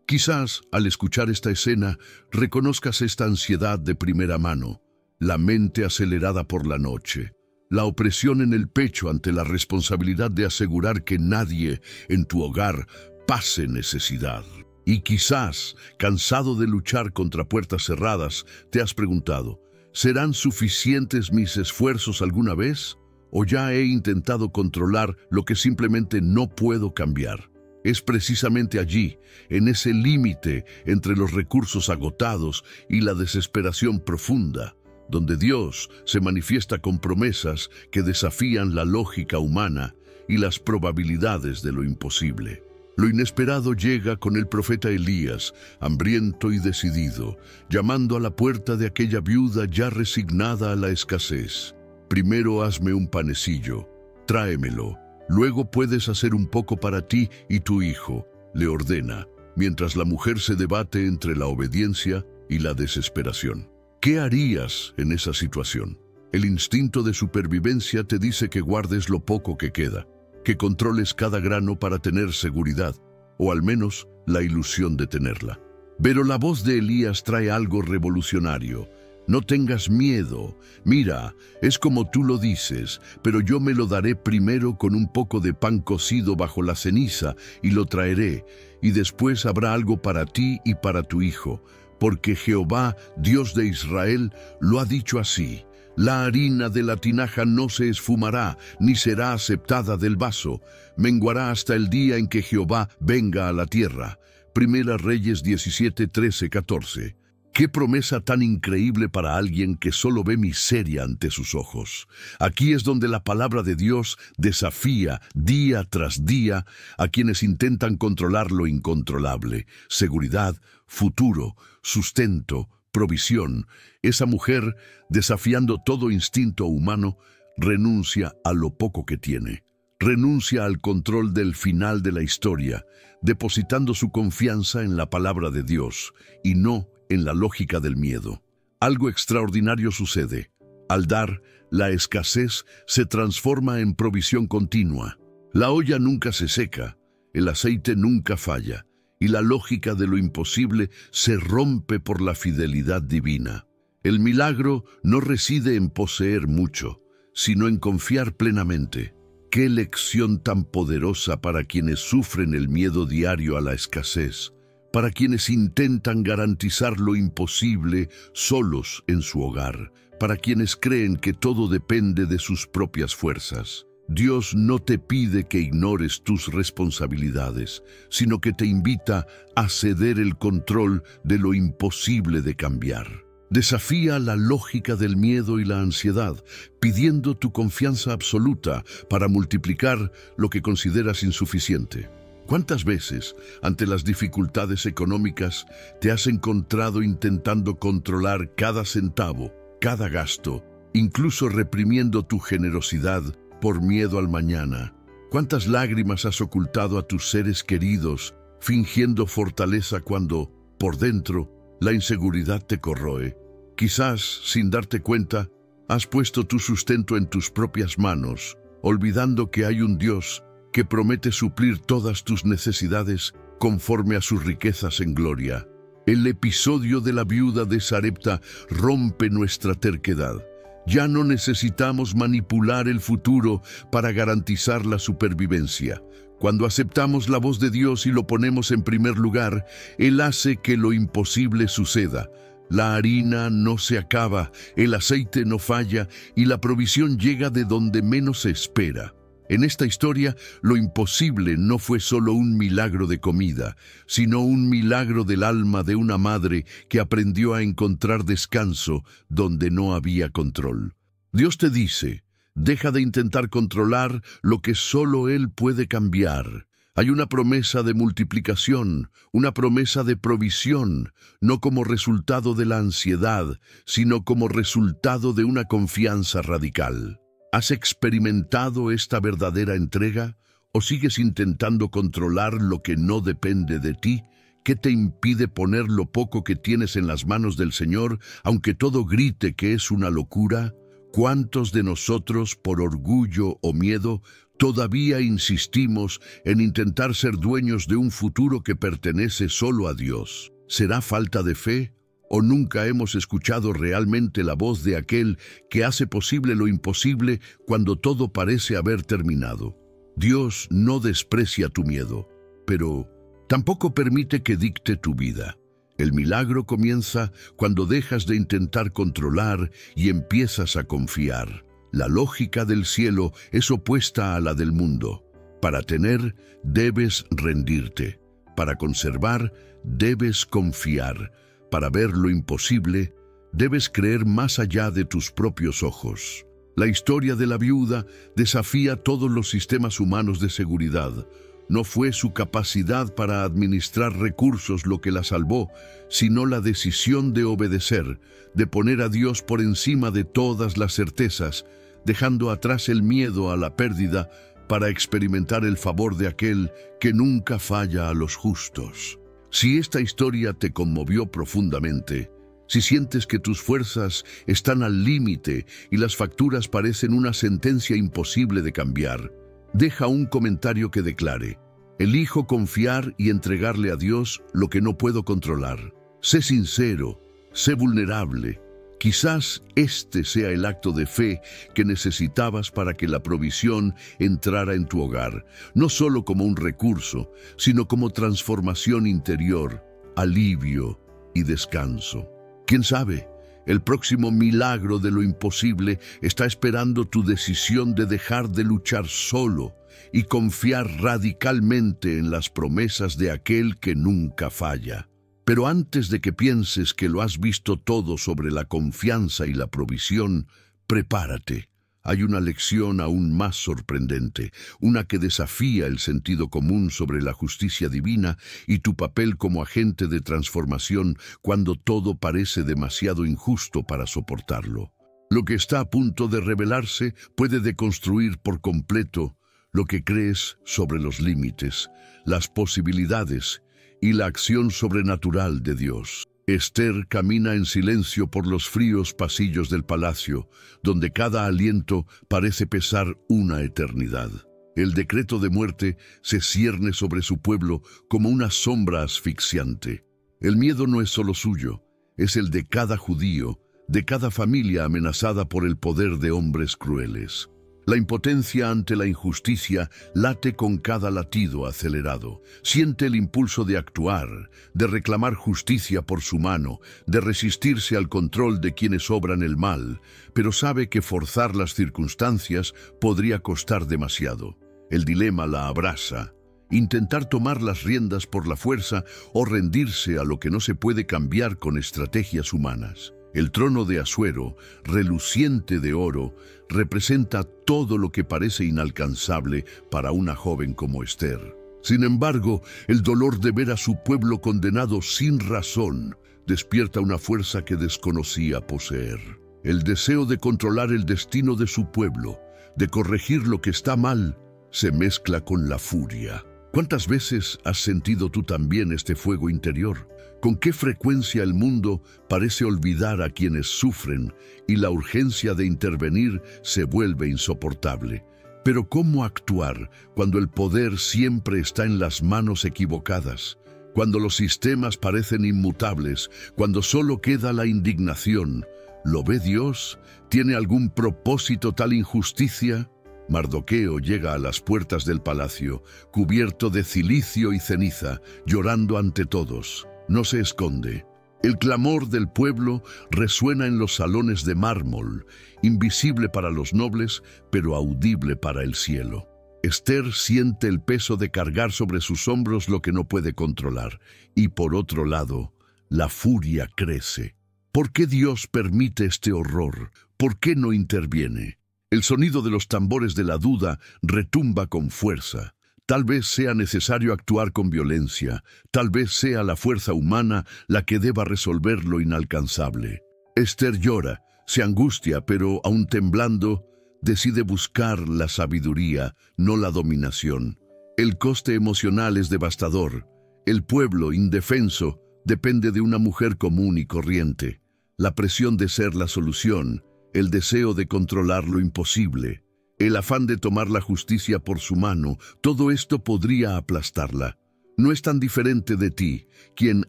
Quizás, al escuchar esta escena, reconozcas esta ansiedad de primera mano, la mente acelerada por la noche, la opresión en el pecho ante la responsabilidad de asegurar que nadie en tu hogar pase necesidad. Y quizás, cansado de luchar contra puertas cerradas, te has preguntado, ¿serán suficientes mis esfuerzos alguna vez? ¿O ya he intentado controlar lo que simplemente no puedo cambiar? Es precisamente allí, en ese límite entre los recursos agotados y la desesperación profunda, donde Dios se manifiesta con promesas que desafían la lógica humana y las probabilidades de lo imposible. Lo inesperado llega con el profeta Elías, hambriento y decidido, llamando a la puerta de aquella viuda ya resignada a la escasez. Primero hazme un panecillo, tráemelo, luego puedes hacer un poco para ti y tu hijo, le ordena, mientras la mujer se debate entre la obediencia y la desesperación. ¿Qué harías en esa situación? El instinto de supervivencia te dice que guardes lo poco que queda, que controles cada grano para tener seguridad, o al menos la ilusión de tenerla. Pero la voz de Elías trae algo revolucionario. No tengas miedo. Mira, es como tú lo dices, pero yo me lo daré primero con un poco de pan cocido bajo la ceniza y lo traeré, y después habrá algo para ti y para tu hijo, porque Jehová, Dios de Israel, lo ha dicho así. La harina de la tinaja no se esfumará, ni será aceptada del vaso. Menguará hasta el día en que Jehová venga a la tierra. Primera Reyes 17, 13, 14. ¡Qué promesa tan increíble para alguien que solo ve miseria ante sus ojos! Aquí es donde la palabra de Dios desafía día tras día a quienes intentan controlar lo incontrolable. Seguridad, futuro, sustento, provisión. Esa mujer, desafiando todo instinto humano, renuncia a lo poco que tiene. Renuncia al control del final de la historia, depositando su confianza en la palabra de Dios y no en la lógica del miedo. Algo extraordinario sucede. Al dar, la escasez se transforma en provisión continua. La olla nunca se seca, el aceite nunca falla, y la lógica de lo imposible se rompe por la fidelidad divina. El milagro no reside en poseer mucho, sino en confiar plenamente. ¡Qué lección tan poderosa para quienes sufren el miedo diario a la escasez! Para quienes intentan garantizar lo imposible solos en su hogar, para quienes creen que todo depende de sus propias fuerzas. Dios no te pide que ignores tus responsabilidades, sino que te invita a ceder el control de lo imposible de cambiar. Desafía la lógica del miedo y la ansiedad, pidiendo tu confianza absoluta para multiplicar lo que consideras insuficiente. ¿Cuántas veces, ante las dificultades económicas, te has encontrado intentando controlar cada centavo, cada gasto, incluso reprimiendo tu generosidad por miedo al mañana? ¿Cuántas lágrimas has ocultado a tus seres queridos, fingiendo fortaleza cuando, por dentro, la inseguridad te corroe? Quizás, sin darte cuenta, has puesto tu sustento en tus propias manos, olvidando que hay un Dios que promete suplir todas tus necesidades conforme a sus riquezas en gloria. El episodio de la viuda de Sarepta rompe nuestra terquedad. Ya no necesitamos manipular el futuro para garantizar la supervivencia. Cuando aceptamos la voz de Dios y lo ponemos en primer lugar, Él hace que lo imposible suceda. La harina no se acaba, el aceite no falla y la provisión llega de donde menos se espera. En esta historia, lo imposible no fue solo un milagro de comida, sino un milagro del alma de una madre que aprendió a encontrar descanso donde no había control. Dios te dice, deja de intentar controlar lo que solo Él puede cambiar. Hay una promesa de multiplicación, una promesa de provisión, no como resultado de la ansiedad, sino como resultado de una confianza radical. ¿Has experimentado esta verdadera entrega o sigues intentando controlar lo que no depende de ti? ¿Qué te impide poner lo poco que tienes en las manos del Señor, aunque todo grite que es una locura? ¿Cuántos de nosotros, por orgullo o miedo, todavía insistimos en intentar ser dueños de un futuro que pertenece solo a Dios? ¿Será falta de fe? ¿O nunca hemos escuchado realmente la voz de aquel que hace posible lo imposible cuando todo parece haber terminado? Dios no desprecia tu miedo, pero tampoco permite que dicte tu vida. El milagro comienza cuando dejas de intentar controlar y empiezas a confiar. La lógica del cielo es opuesta a la del mundo. Para tener, debes rendirte. Para conservar, debes confiar. Para ver lo imposible, debes creer más allá de tus propios ojos. La historia de la viuda desafía todos los sistemas humanos de seguridad. No fue su capacidad para administrar recursos lo que la salvó, sino la decisión de obedecer, de poner a Dios por encima de todas las certezas, dejando atrás el miedo a la pérdida para experimentar el favor de aquel que nunca falla a los justos. Si esta historia te conmovió profundamente, si sientes que tus fuerzas están al límite y las facturas parecen una sentencia imposible de cambiar, deja un comentario que declare: elijo confiar y entregarle a Dios lo que no puedo controlar. Sé sincero, sé vulnerable. Quizás este sea el acto de fe que necesitabas para que la provisión entrara en tu hogar, no solo como un recurso, sino como transformación interior, alivio y descanso. ¿Quién sabe? El próximo milagro de lo imposible está esperando tu decisión de dejar de luchar solo y confiar radicalmente en las promesas de aquel que nunca falla. Pero antes de que pienses que lo has visto todo sobre la confianza y la provisión, prepárate. Hay una lección aún más sorprendente, una que desafía el sentido común sobre la justicia divina y tu papel como agente de transformación cuando todo parece demasiado injusto para soportarlo. Lo que está a punto de revelarse puede deconstruir por completo lo que crees sobre los límites, las posibilidades y la acción sobrenatural de Dios. Esther camina en silencio por los fríos pasillos del palacio, donde cada aliento parece pesar una eternidad. El decreto de muerte se cierne sobre su pueblo como una sombra asfixiante. El miedo no es solo suyo, es el de cada judío, de cada familia amenazada por el poder de hombres crueles. La impotencia ante la injusticia late con cada latido acelerado. Siente el impulso de actuar, de reclamar justicia por su mano, de resistirse al control de quienes obran el mal, pero sabe que forzar las circunstancias podría costar demasiado. El dilema la abrasa. Intentar tomar las riendas por la fuerza o rendirse a lo que no se puede cambiar con estrategias humanas. El trono de Asuero, reluciente de oro, representa todo lo que parece inalcanzable para una joven como Esther. Sin embargo, el dolor de ver a su pueblo condenado sin razón despierta una fuerza que desconocía poseer. El deseo de controlar el destino de su pueblo, de corregir lo que está mal, se mezcla con la furia. ¿Cuántas veces has sentido tú también este fuego interior? ¿Con qué frecuencia el mundo parece olvidar a quienes sufren y la urgencia de intervenir se vuelve insoportable? Pero ¿cómo actuar cuando el poder siempre está en las manos equivocadas? Cuando los sistemas parecen inmutables, cuando solo queda la indignación. ¿Lo ve Dios? ¿Tiene algún propósito tal injusticia? Mardoqueo llega a las puertas del palacio, cubierto de cilicio y ceniza, llorando ante todos. No se esconde. El clamor del pueblo resuena en los salones de mármol, invisible para los nobles, pero audible para el cielo. Esther siente el peso de cargar sobre sus hombros lo que no puede controlar. Y por otro lado, la furia crece. ¿Por qué Dios permite este horror? ¿Por qué no interviene? El sonido de los tambores de la duda retumba con fuerza. Tal vez sea necesario actuar con violencia. Tal vez sea la fuerza humana la que deba resolver lo inalcanzable. Esther llora, se angustia, pero aún temblando, decide buscar la sabiduría, no la dominación. El coste emocional es devastador. El pueblo, indefenso, depende de una mujer común y corriente. La presión de ser la solución, el deseo de controlar lo imposible, el afán de tomar la justicia por su mano, todo esto podría aplastarla. No es tan diferente de ti, quien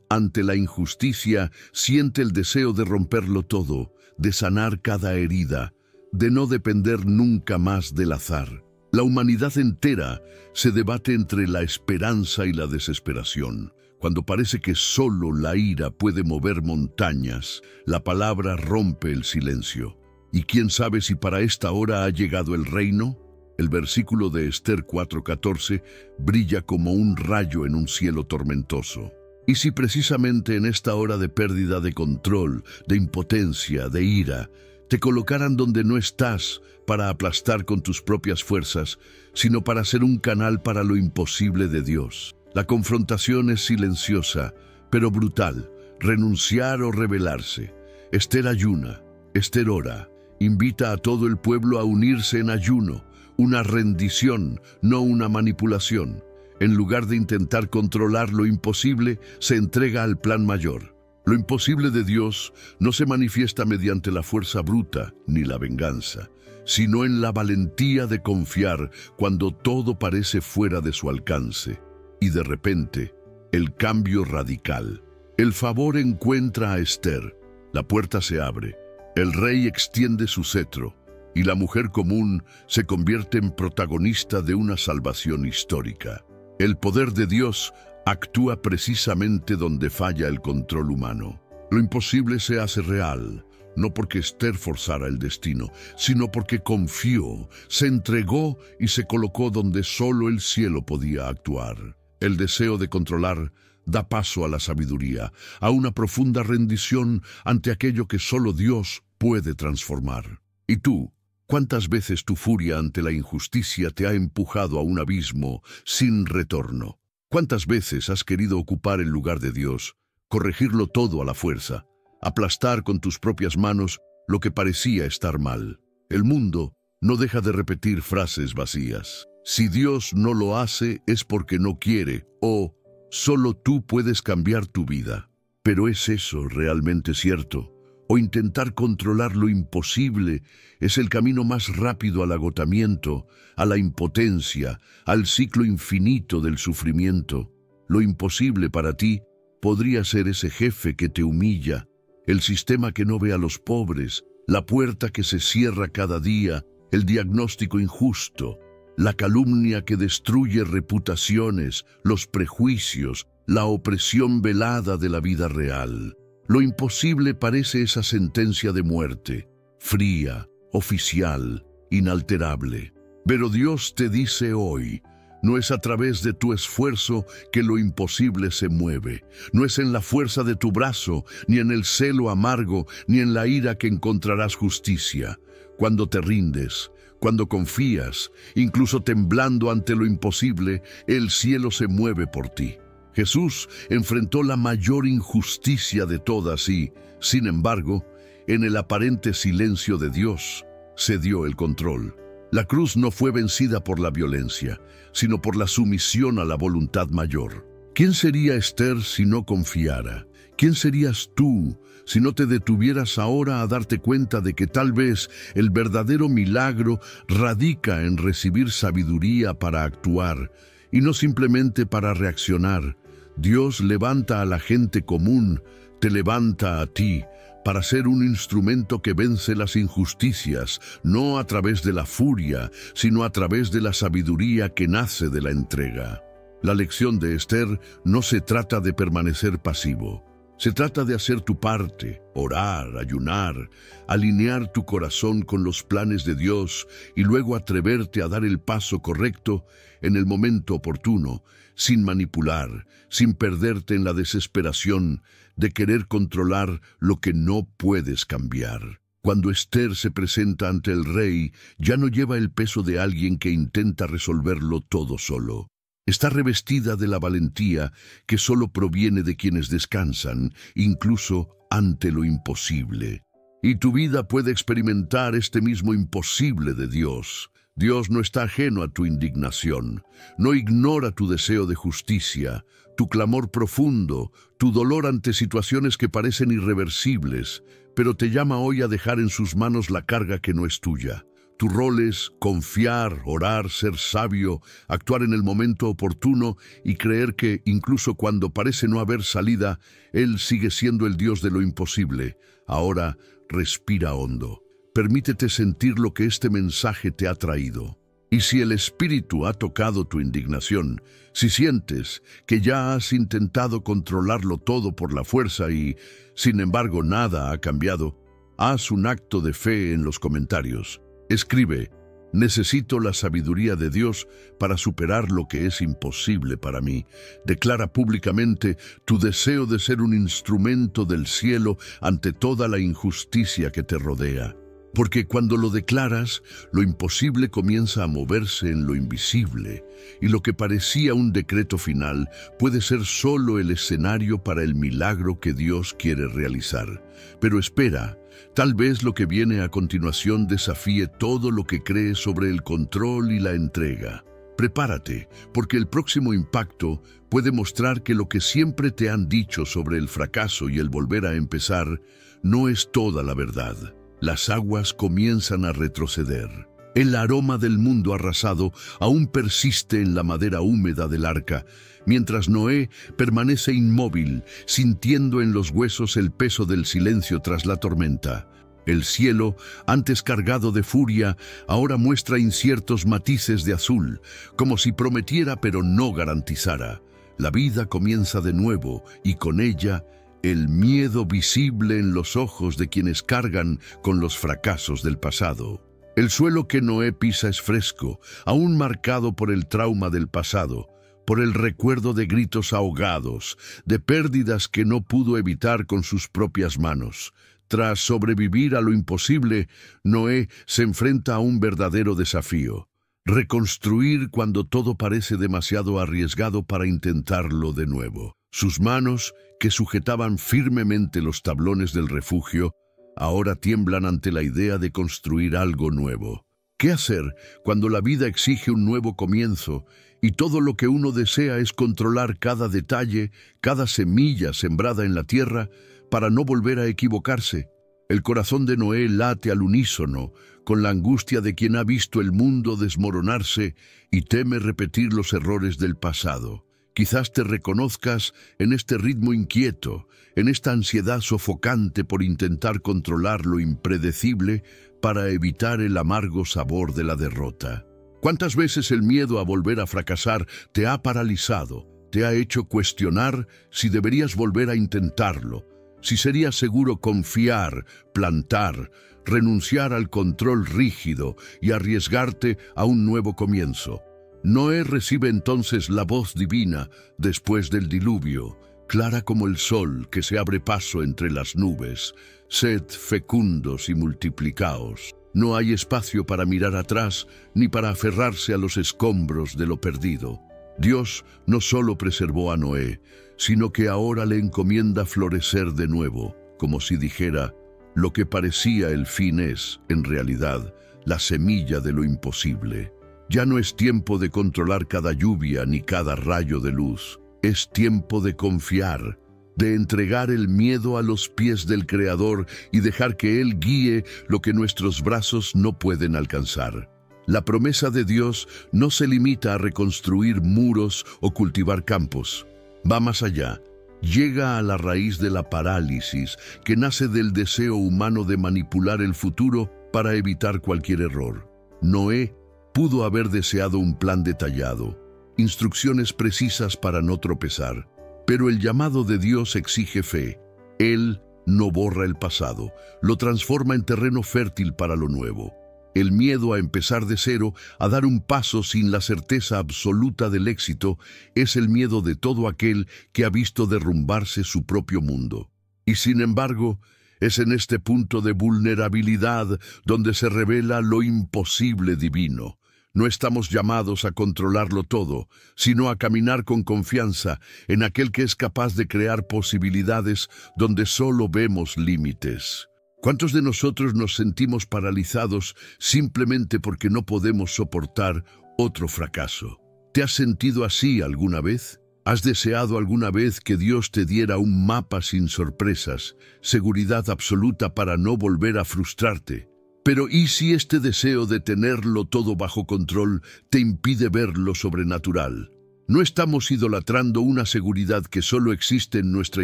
ante la injusticia siente el deseo de romperlo todo, de sanar cada herida, de no depender nunca más del azar. La humanidad entera se debate entre la esperanza y la desesperación. Cuando parece que solo la ira puede mover montañas, la palabra rompe el silencio. ¿Y quién sabe si para esta hora ha llegado el reino? El versículo de Esther 4:14 brilla como un rayo en un cielo tormentoso. ¿Y si precisamente en esta hora de pérdida de control, de impotencia, de ira, te colocaran donde no estás para aplastar con tus propias fuerzas, sino para ser un canal para lo imposible de Dios? La confrontación es silenciosa, pero brutal. Renunciar o rebelarse. Esther ayuna, Esther ora, invita a todo el pueblo a unirse en ayuno, una rendición, no una manipulación. En lugar de intentar controlar lo imposible, se entrega al plan mayor. Lo imposible de Dios no se manifiesta mediante la fuerza bruta ni la venganza, sino en la valentía de confiar cuando todo parece fuera de su alcance. Y de repente, el cambio radical. El favor encuentra a Esther, la puerta se abre, el rey extiende su cetro, y la mujer común se convierte en protagonista de una salvación histórica. El poder de Dios actúa precisamente donde falla el control humano. Lo imposible se hace real, no porque Esther forzara el destino, sino porque confió, se entregó y se colocó donde solo el cielo podía actuar. El deseo de controlar da paso a la sabiduría, a una profunda rendición ante aquello que solo Dios puede transformar. ¿Y tú? ¿Cuántas veces tu furia ante la injusticia te ha empujado a un abismo sin retorno? ¿Cuántas veces has querido ocupar el lugar de Dios, corregirlo todo a la fuerza, aplastar con tus propias manos lo que parecía estar mal? El mundo no deja de repetir frases vacías. Si Dios no lo hace es porque no quiere, o solo tú puedes cambiar tu vida. ¿Pero es eso realmente cierto? ¿O intentar controlar lo imposible es el camino más rápido al agotamiento, a la impotencia, al ciclo infinito del sufrimiento? Lo imposible para ti podría ser ese jefe que te humilla, el sistema que no ve a los pobres, la puerta que se cierra cada día, el diagnóstico injusto, la calumnia que destruye reputaciones, los prejuicios, la opresión velada de la vida real. Lo imposible parece esa sentencia de muerte, fría, oficial, inalterable. Pero Dios te dice hoy, no es a través de tu esfuerzo que lo imposible se mueve. No es en la fuerza de tu brazo, ni en el celo amargo, ni en la ira que encontrarás justicia. Cuando te rindes, cuando confías, incluso temblando ante lo imposible, el cielo se mueve por ti. Jesús enfrentó la mayor injusticia de todas y, sin embargo, en el aparente silencio de Dios, cedió el control. La cruz no fue vencida por la violencia, sino por la sumisión a la voluntad mayor. ¿Quién sería Esther si no confiara? ¿Quién serías tú si no te detuvieras ahora a darte cuenta de que tal vez el verdadero milagro radica en recibir sabiduría para actuar y no simplemente para reaccionar? Dios levanta a la gente común, te levanta a ti, para ser un instrumento que vence las injusticias, no a través de la furia, sino a través de la sabiduría que nace de la entrega. La lección de Esther no se trata de permanecer pasivo, Se trata de hacer tu parte, orar, ayunar, alinear tu corazón con los planes de Dios y luego atreverte a dar el paso correcto en el momento oportuno, sin manipular, sin perderte en la desesperación de querer controlar lo que no puedes cambiar. Cuando Esther se presenta ante el rey, ya no lleva el peso de alguien que intenta resolverlo todo solo. Está revestida de la valentía que solo proviene de quienes descansan, incluso ante lo imposible. Y tu vida puede experimentar este mismo imposible de Dios. Dios no está ajeno a tu indignación, no ignora tu deseo de justicia, tu clamor profundo, tu dolor ante situaciones que parecen irreversibles, pero te llama hoy a dejar en sus manos la carga que no es tuya. Tu rol es confiar, orar, ser sabio, actuar en el momento oportuno y creer que, incluso cuando parece no haber salida, Él sigue siendo el Dios de lo imposible. Ahora, respira hondo. Permítete sentir lo que este mensaje te ha traído. Y si el Espíritu ha tocado tu indignación, si sientes que ya has intentado controlarlo todo por la fuerza y, sin embargo, nada ha cambiado, haz un acto de fe en los comentarios. Escribe: necesito la sabiduría de Dios para superar lo que es imposible para mí. Declara públicamente tu deseo de ser un instrumento del cielo ante toda la injusticia que te rodea. Porque cuando lo declaras, lo imposible comienza a moverse en lo invisible, y lo que parecía un decreto final puede ser solo el escenario para el milagro que Dios quiere realizar. Pero espera, tal vez lo que viene a continuación desafíe todo lo que crees sobre el control y la entrega. Prepárate, porque el próximo impacto puede mostrar que lo que siempre te han dicho sobre el fracaso y el volver a empezar no es toda la verdad. Las aguas comienzan a retroceder. El aroma del mundo arrasado aún persiste en la madera húmeda del arca, mientras Noé permanece inmóvil, sintiendo en los huesos el peso del silencio tras la tormenta. El cielo, antes cargado de furia, ahora muestra inciertos matices de azul, como si prometiera pero no garantizara. La vida comienza de nuevo y con ella el miedo visible en los ojos de quienes cargan con los fracasos del pasado. El suelo que Noé pisa es fresco, aún marcado por el trauma del pasado, por el recuerdo de gritos ahogados, de pérdidas que no pudo evitar con sus propias manos. Tras sobrevivir a lo imposible, Noé se enfrenta a un verdadero desafío: reconstruir cuando todo parece demasiado arriesgado para intentarlo de nuevo. Sus manos, que sujetaban firmemente los tablones del refugio, ahora tiemblan ante la idea de construir algo nuevo. ¿Qué hacer cuando la vida exige un nuevo comienzo y todo lo que uno desea es controlar cada detalle, cada semilla sembrada en la tierra, para no volver a equivocarse? El corazón de Noé late al unísono con la angustia de quien ha visto el mundo desmoronarse y teme repetir los errores del pasado. Quizás te reconozcas en este ritmo inquieto, en esta ansiedad sofocante por intentar controlar lo impredecible para evitar el amargo sabor de la derrota. ¿Cuántas veces el miedo a volver a fracasar te ha paralizado, te ha hecho cuestionar si deberías volver a intentarlo, si sería seguro confiar, plantar, renunciar al control rígido y arriesgarte a un nuevo comienzo? Noé recibe entonces la voz divina después del diluvio, clara como el sol que se abre paso entre las nubes: sed fecundos y multiplicaos. No hay espacio para mirar atrás ni para aferrarse a los escombros de lo perdido. Dios no solo preservó a Noé, sino que ahora le encomienda florecer de nuevo, como si dijera: lo que parecía el fin es, en realidad, la semilla de lo imposible. Ya no es tiempo de controlar cada lluvia ni cada rayo de luz. Es tiempo de confiar, de entregar el miedo a los pies del Creador y dejar que Él guíe lo que nuestros brazos no pueden alcanzar. La promesa de Dios no se limita a reconstruir muros o cultivar campos. Va más allá. Llega a la raíz de la parálisis que nace del deseo humano de manipular el futuro para evitar cualquier error. Noé pudo haber deseado un plan detallado, instrucciones precisas para no tropezar, pero el llamado de Dios exige fe. Él no borra el pasado, lo transforma en terreno fértil para lo nuevo. El miedo a empezar de cero, a dar un paso sin la certeza absoluta del éxito, es el miedo de todo aquel que ha visto derrumbarse su propio mundo. Y sin embargo, es en este punto de vulnerabilidad donde se revela lo imposible divino. No estamos llamados a controlarlo todo, sino a caminar con confianza en aquel que es capaz de crear posibilidades donde solo vemos límites. ¿Cuántos de nosotros nos sentimos paralizados simplemente porque no podemos soportar otro fracaso? ¿Te has sentido así alguna vez? ¿Has deseado alguna vez que Dios te diera un mapa sin sorpresas, seguridad absoluta para no volver a frustrarte? Pero ¿y si este deseo de tenerlo todo bajo control te impide ver lo sobrenatural? No estamos idolatrando una seguridad que solo existe en nuestra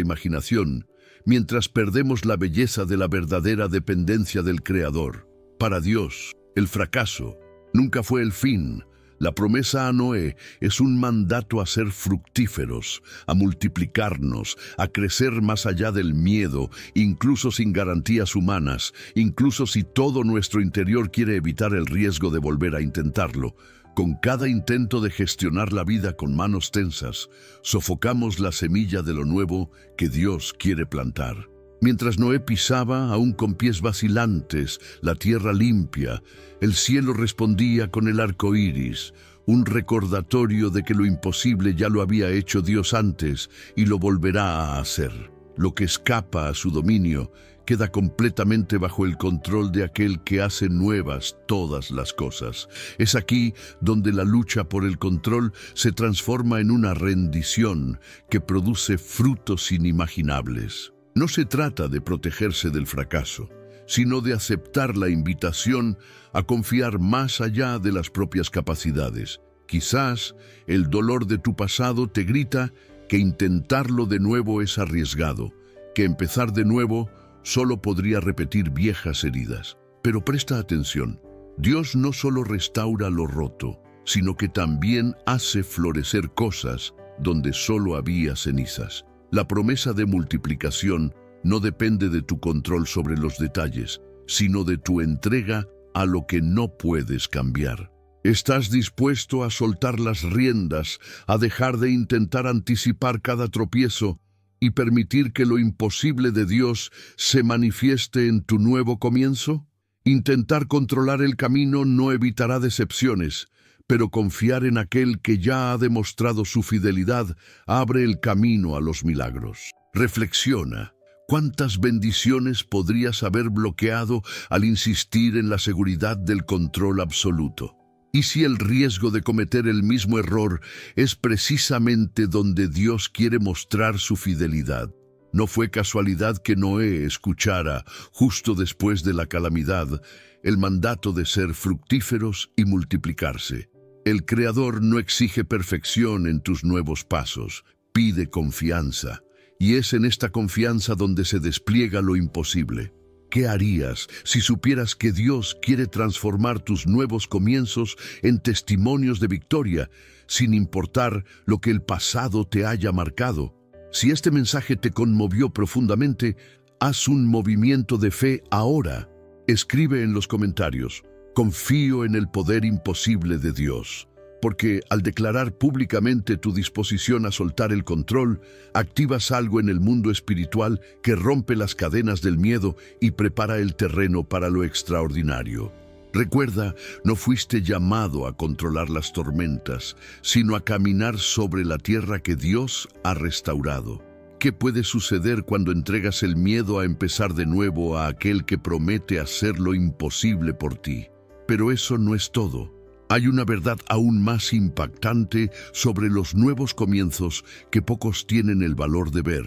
imaginación, mientras perdemos la belleza de la verdadera dependencia del Creador. Para Dios, el fracaso nunca fue el fin. La promesa a Noé es un mandato a ser fructíferos, a multiplicarnos, a crecer más allá del miedo, incluso sin garantías humanas, incluso si todo nuestro interior quiere evitar el riesgo de volver a intentarlo. Con cada intento de gestionar la vida con manos tensas, sofocamos la semilla de lo nuevo que Dios quiere plantar. Mientras Noé pisaba, aún con pies vacilantes, la tierra limpia, el cielo respondía con el arco iris, un recordatorio de que lo imposible ya lo había hecho Dios antes y lo volverá a hacer. Lo que escapa a su dominio queda completamente bajo el control de aquel que hace nuevas todas las cosas. Es aquí donde la lucha por el control se transforma en una rendición que produce frutos inimaginables. No se trata de protegerse del fracaso, sino de aceptar la invitación a confiar más allá de las propias capacidades. Quizás el dolor de tu pasado te grita que intentarlo de nuevo es arriesgado, que empezar de nuevo solo podría repetir viejas heridas. Pero presta atención, Dios no solo restaura lo roto, sino que también hace florecer cosas donde solo había cenizas. La promesa de multiplicación no depende de tu control sobre los detalles, sino de tu entrega a lo que no puedes cambiar. ¿Estás dispuesto a soltar las riendas, a dejar de intentar anticipar cada tropiezo y permitir que lo imposible de Dios se manifieste en tu nuevo comienzo? Intentar controlar el camino no evitará decepciones, pero confiar en aquel que ya ha demostrado su fidelidad abre el camino a los milagros. Reflexiona. ¿Cuántas bendiciones podrías haber bloqueado al insistir en la seguridad del control absoluto? ¿Y si el riesgo de cometer el mismo error es precisamente donde Dios quiere mostrar su fidelidad? No fue casualidad que Noé escuchara, justo después de la calamidad, el mandato de ser fructíferos y multiplicarse. El Creador no exige perfección en tus nuevos pasos, pide confianza. Y es en esta confianza donde se despliega lo imposible. ¿Qué harías si supieras que Dios quiere transformar tus nuevos comienzos en testimonios de victoria, sin importar lo que el pasado te haya marcado? Si este mensaje te conmovió profundamente, haz un movimiento de fe ahora. Escribe en los comentarios: confío en el poder imposible de Dios. Porque al declarar públicamente tu disposición a soltar el control, activas algo en el mundo espiritual que rompe las cadenas del miedo y prepara el terreno para lo extraordinario. Recuerda, no fuiste llamado a controlar las tormentas, sino a caminar sobre la tierra que Dios ha restaurado. ¿Qué puede suceder cuando entregas el miedo a empezar de nuevo a aquel que promete hacer lo imposible por ti? Pero eso no es todo. Hay una verdad aún más impactante sobre los nuevos comienzos que pocos tienen el valor de ver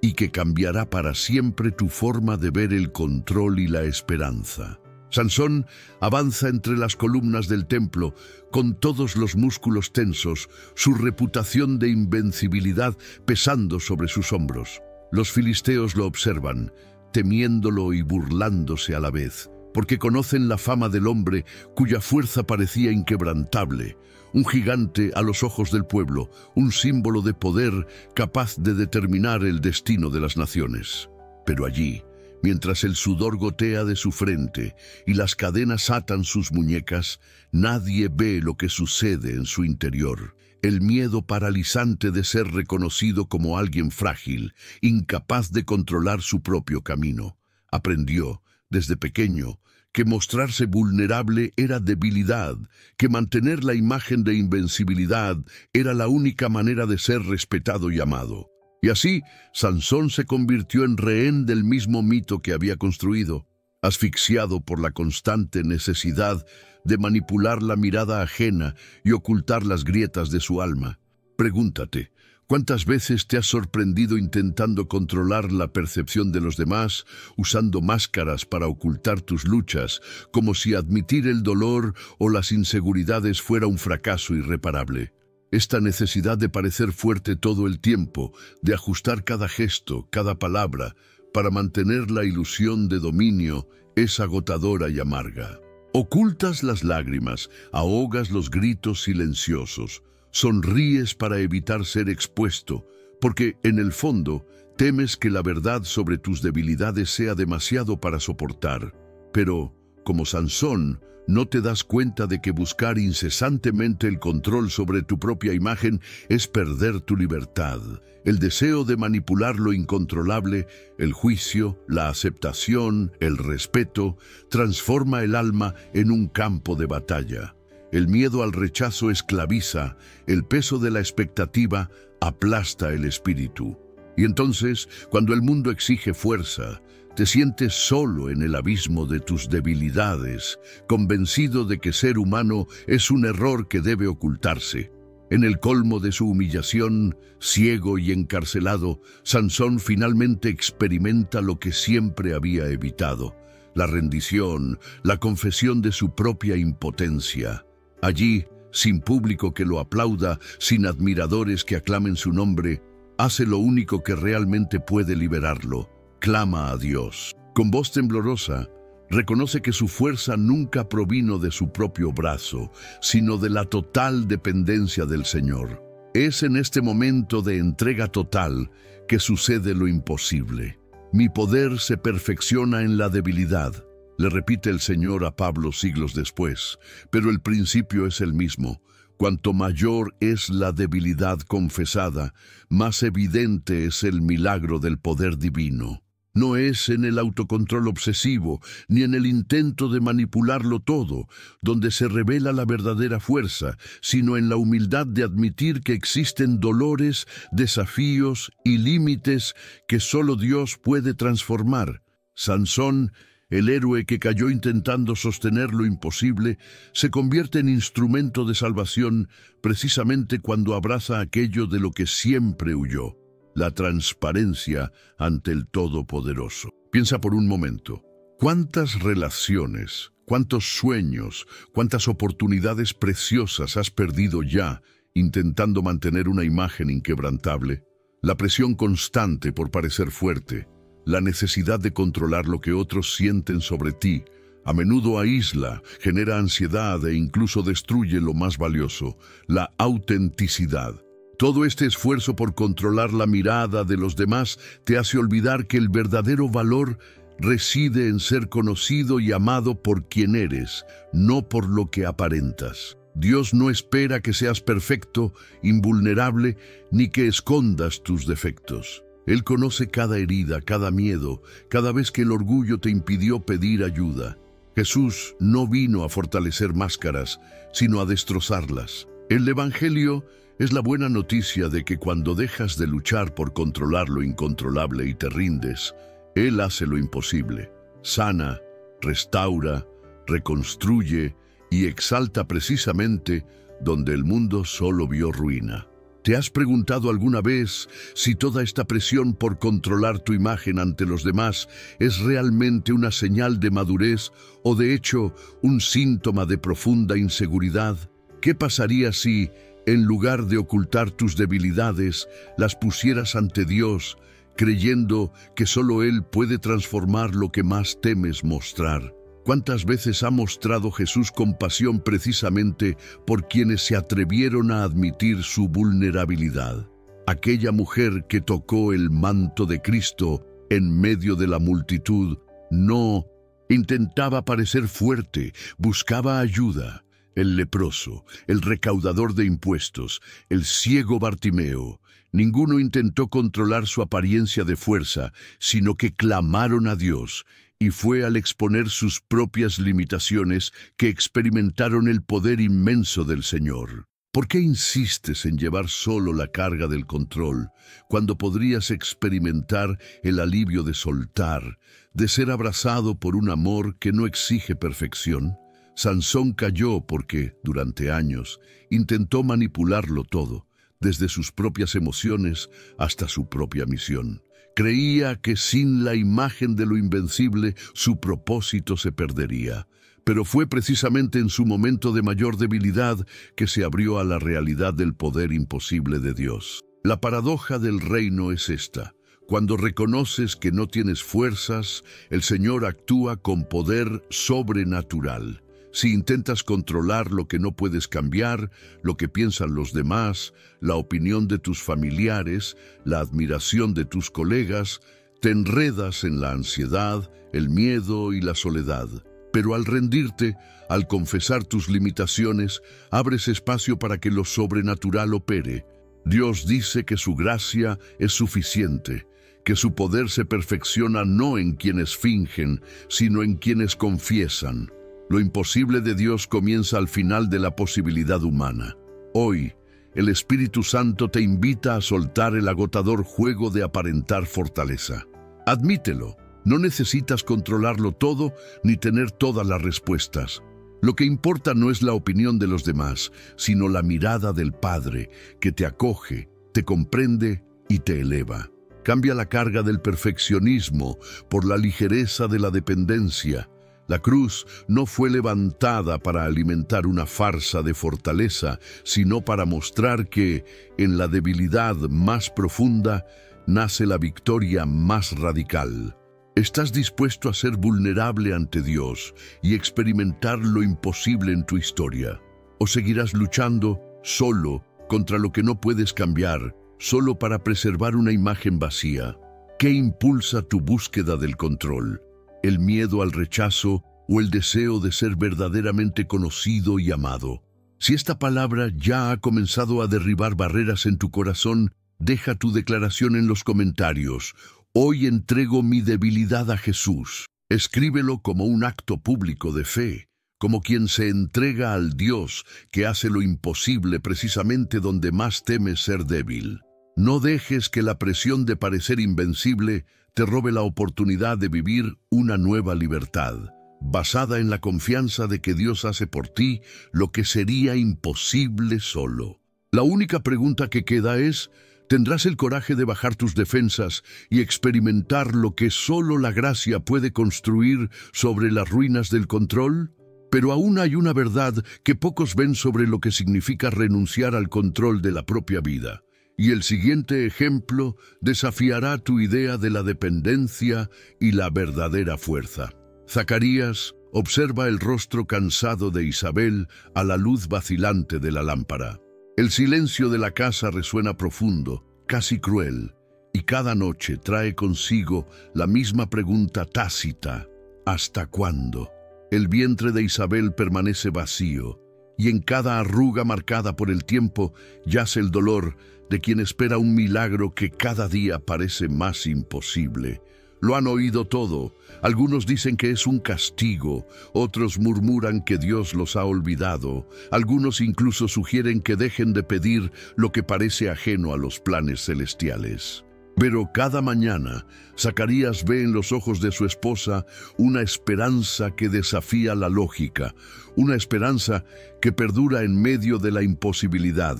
y que cambiará para siempre tu forma de ver el control y la esperanza. Sansón avanza entre las columnas del templo con todos los músculos tensos, su reputación de invencibilidad pesando sobre sus hombros. Los filisteos lo observan, temiéndolo y burlándose a la vez, porque conocen la fama del hombre cuya fuerza parecía inquebrantable, un gigante a los ojos del pueblo, un símbolo de poder capaz de determinar el destino de las naciones. Pero allí, mientras el sudor gotea de su frente y las cadenas atan sus muñecas, nadie ve lo que sucede en su interior. El miedo paralizante de ser reconocido como alguien frágil, incapaz de controlar su propio camino. Aprendió, desde pequeño, que mostrarse vulnerable era debilidad, que mantener la imagen de invencibilidad era la única manera de ser respetado y amado. Y así, Sansón se convirtió en rehén del mismo mito que había construido, asfixiado por la constante necesidad de manipular la mirada ajena y ocultar las grietas de su alma. Pregúntate, ¿cuántas veces te has sorprendido intentando controlar la percepción de los demás, usando máscaras para ocultar tus luchas, como si admitir el dolor o las inseguridades fuera un fracaso irreparable? Esta necesidad de parecer fuerte todo el tiempo, de ajustar cada gesto, cada palabra, para mantener la ilusión de dominio, es agotadora y amarga. Ocultas las lágrimas, ahogas los gritos silenciosos, sonríes para evitar ser expuesto, porque en el fondo temes que la verdad sobre tus debilidades sea demasiado para soportar. Pero, como Sansón, no te das cuenta de que buscar incesantemente el control sobre tu propia imagen es perder tu libertad. El deseo de manipular lo incontrolable, el juicio, la aceptación, el respeto, transforma el alma en un campo de batalla. El miedo al rechazo esclaviza, el peso de la expectativa aplasta el espíritu. Y entonces, cuando el mundo exige fuerza, te sientes solo en el abismo de tus debilidades, convencido de que ser humano es un error que debe ocultarse. En el colmo de su humillación, ciego y encarcelado, Sansón finalmente experimenta lo que siempre había evitado: la rendición, la confesión de su propia impotencia. Allí, sin público que lo aplauda, sin admiradores que aclamen su nombre, hace lo único que realmente puede liberarlo: clama a Dios. Con voz temblorosa, reconoce que su fuerza nunca provino de su propio brazo, sino de la total dependencia del Señor. Es en este momento de entrega total que sucede lo imposible. Mi poder se perfecciona en la debilidad, le repite el Señor a Pablo siglos después, pero el principio es el mismo. Cuanto mayor es la debilidad confesada, más evidente es el milagro del poder divino. No es en el autocontrol obsesivo, ni en el intento de manipularlo todo, donde se revela la verdadera fuerza, sino en la humildad de admitir que existen dolores, desafíos y límites que solo Dios puede transformar. Sansón, el héroe que cayó intentando sostener lo imposible, se convierte en instrumento de salvación precisamente cuando abraza aquello de lo que siempre huyó: la transparencia ante el Todopoderoso. Piensa por un momento, ¿cuántas relaciones, cuántos sueños, cuántas oportunidades preciosas has perdido ya intentando mantener una imagen inquebrantable? La presión constante por parecer fuerte, la necesidad de controlar lo que otros sienten sobre ti, a menudo aísla, genera ansiedad e incluso destruye lo más valioso: la autenticidad. Todo este esfuerzo por controlar la mirada de los demás te hace olvidar que el verdadero valor reside en ser conocido y amado por quien eres, no por lo que aparentas. Dios no espera que seas perfecto, invulnerable, ni que escondas tus defectos. Él conoce cada herida, cada miedo, cada vez que el orgullo te impidió pedir ayuda. Jesús no vino a fortalecer máscaras, sino a destrozarlas. El Evangelio es la buena noticia de que cuando dejas de luchar por controlar lo incontrolable y te rindes, Él hace lo imposible. Sana, restaura, reconstruye y exalta precisamente donde el mundo solo vio ruina. ¿Te has preguntado alguna vez si toda esta presión por controlar tu imagen ante los demás es realmente una señal de madurez o de hecho un síntoma de profunda inseguridad? ¿Qué pasaría si, en lugar de ocultar tus debilidades, las pusieras ante Dios, creyendo que solo Él puede transformar lo que más temes mostrar? ¿Cuántas veces ha mostrado Jesús compasión precisamente por quienes se atrevieron a admitir su vulnerabilidad? Aquella mujer que tocó el manto de Cristo en medio de la multitud. No, intentaba parecer fuerte, buscaba ayuda. El leproso, el recaudador de impuestos, el ciego Bartimeo, ninguno intentó controlar su apariencia de fuerza, sino que clamaron a Dios, y fue al exponer sus propias limitaciones que experimentaron el poder inmenso del Señor. ¿Por qué insistes en llevar solo la carga del control, cuando podrías experimentar el alivio de soltar, de ser abrazado por un amor que no exige perfección? Sansón cayó porque, durante años, intentó manipularlo todo, desde sus propias emociones hasta su propia misión. Creía que sin la imagen de lo invencible, su propósito se perdería. Pero fue precisamente en su momento de mayor debilidad que se abrió a la realidad del poder imposible de Dios. La paradoja del reino es esta. Cuando reconoces que no tienes fuerzas, el Señor actúa con poder sobrenatural. Si intentas controlar lo que no puedes cambiar, lo que piensan los demás, la opinión de tus familiares, la admiración de tus colegas, te enredas en la ansiedad, el miedo y la soledad. Pero al rendirte, al confesar tus limitaciones, abres espacio para que lo sobrenatural opere. Dios dice que su gracia es suficiente, que su poder se perfecciona no en quienes fingen, sino en quienes confiesan. Lo imposible de Dios comienza al final de la posibilidad humana. Hoy, el Espíritu Santo te invita a soltar el agotador juego de aparentar fortaleza. Admítelo, no necesitas controlarlo todo ni tener todas las respuestas. Lo que importa no es la opinión de los demás, sino la mirada del Padre, que te acoge, te comprende y te eleva. Cambia la carga del perfeccionismo por la ligereza de la dependencia. La cruz no fue levantada para alimentar una farsa de fortaleza, sino para mostrar que, en la debilidad más profunda, nace la victoria más radical. ¿Estás dispuesto a ser vulnerable ante Dios y experimentar lo imposible en tu historia? ¿O seguirás luchando solo contra lo que no puedes cambiar, solo para preservar una imagen vacía? ¿Qué impulsa tu búsqueda del control? ¿El miedo al rechazo o el deseo de ser verdaderamente conocido y amado? Si esta palabra ya ha comenzado a derribar barreras en tu corazón, deja tu declaración en los comentarios. Hoy entrego mi debilidad a Jesús. Escríbelo como un acto público de fe, como quien se entrega al Dios que hace lo imposible precisamente donde más temes ser débil. No dejes que la presión de parecer invencible te robe la oportunidad de vivir una nueva libertad, basada en la confianza de que Dios hace por ti lo que sería imposible solo. La única pregunta que queda es: ¿tendrás el coraje de bajar tus defensas y experimentar lo que solo la gracia puede construir sobre las ruinas del control? Pero aún hay una verdad que pocos ven sobre lo que significa renunciar al control de la propia vida. Y el siguiente ejemplo desafiará tu idea de la dependencia y la verdadera fuerza. Zacarías observa el rostro cansado de Isabel a la luz vacilante de la lámpara. El silencio de la casa resuena profundo, casi cruel, y cada noche trae consigo la misma pregunta tácita: ¿hasta cuándo? El vientre de Isabel permanece vacío, y en cada arruga marcada por el tiempo yace el dolor de quien espera un milagro que cada día parece más imposible. Lo han oído todo. Algunos dicen que es un castigo, otros murmuran que Dios los ha olvidado, algunos incluso sugieren que dejen de pedir lo que parece ajeno a los planes celestiales. Pero cada mañana, Zacarías ve en los ojos de su esposa una esperanza que desafía la lógica, una esperanza que perdura en medio de la imposibilidad.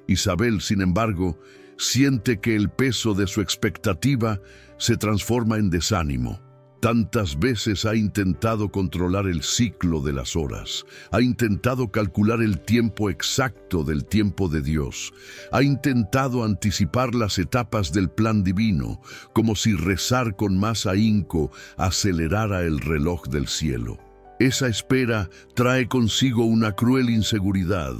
Isabel, sin embargo, siente que el peso de su expectativa se transforma en desánimo. Tantas veces ha intentado controlar el ciclo de las horas, ha intentado calcular el tiempo exacto del tiempo de Dios, ha intentado anticipar las etapas del plan divino, como si rezar con más ahínco acelerara el reloj del cielo. Esa espera trae consigo una cruel inseguridad,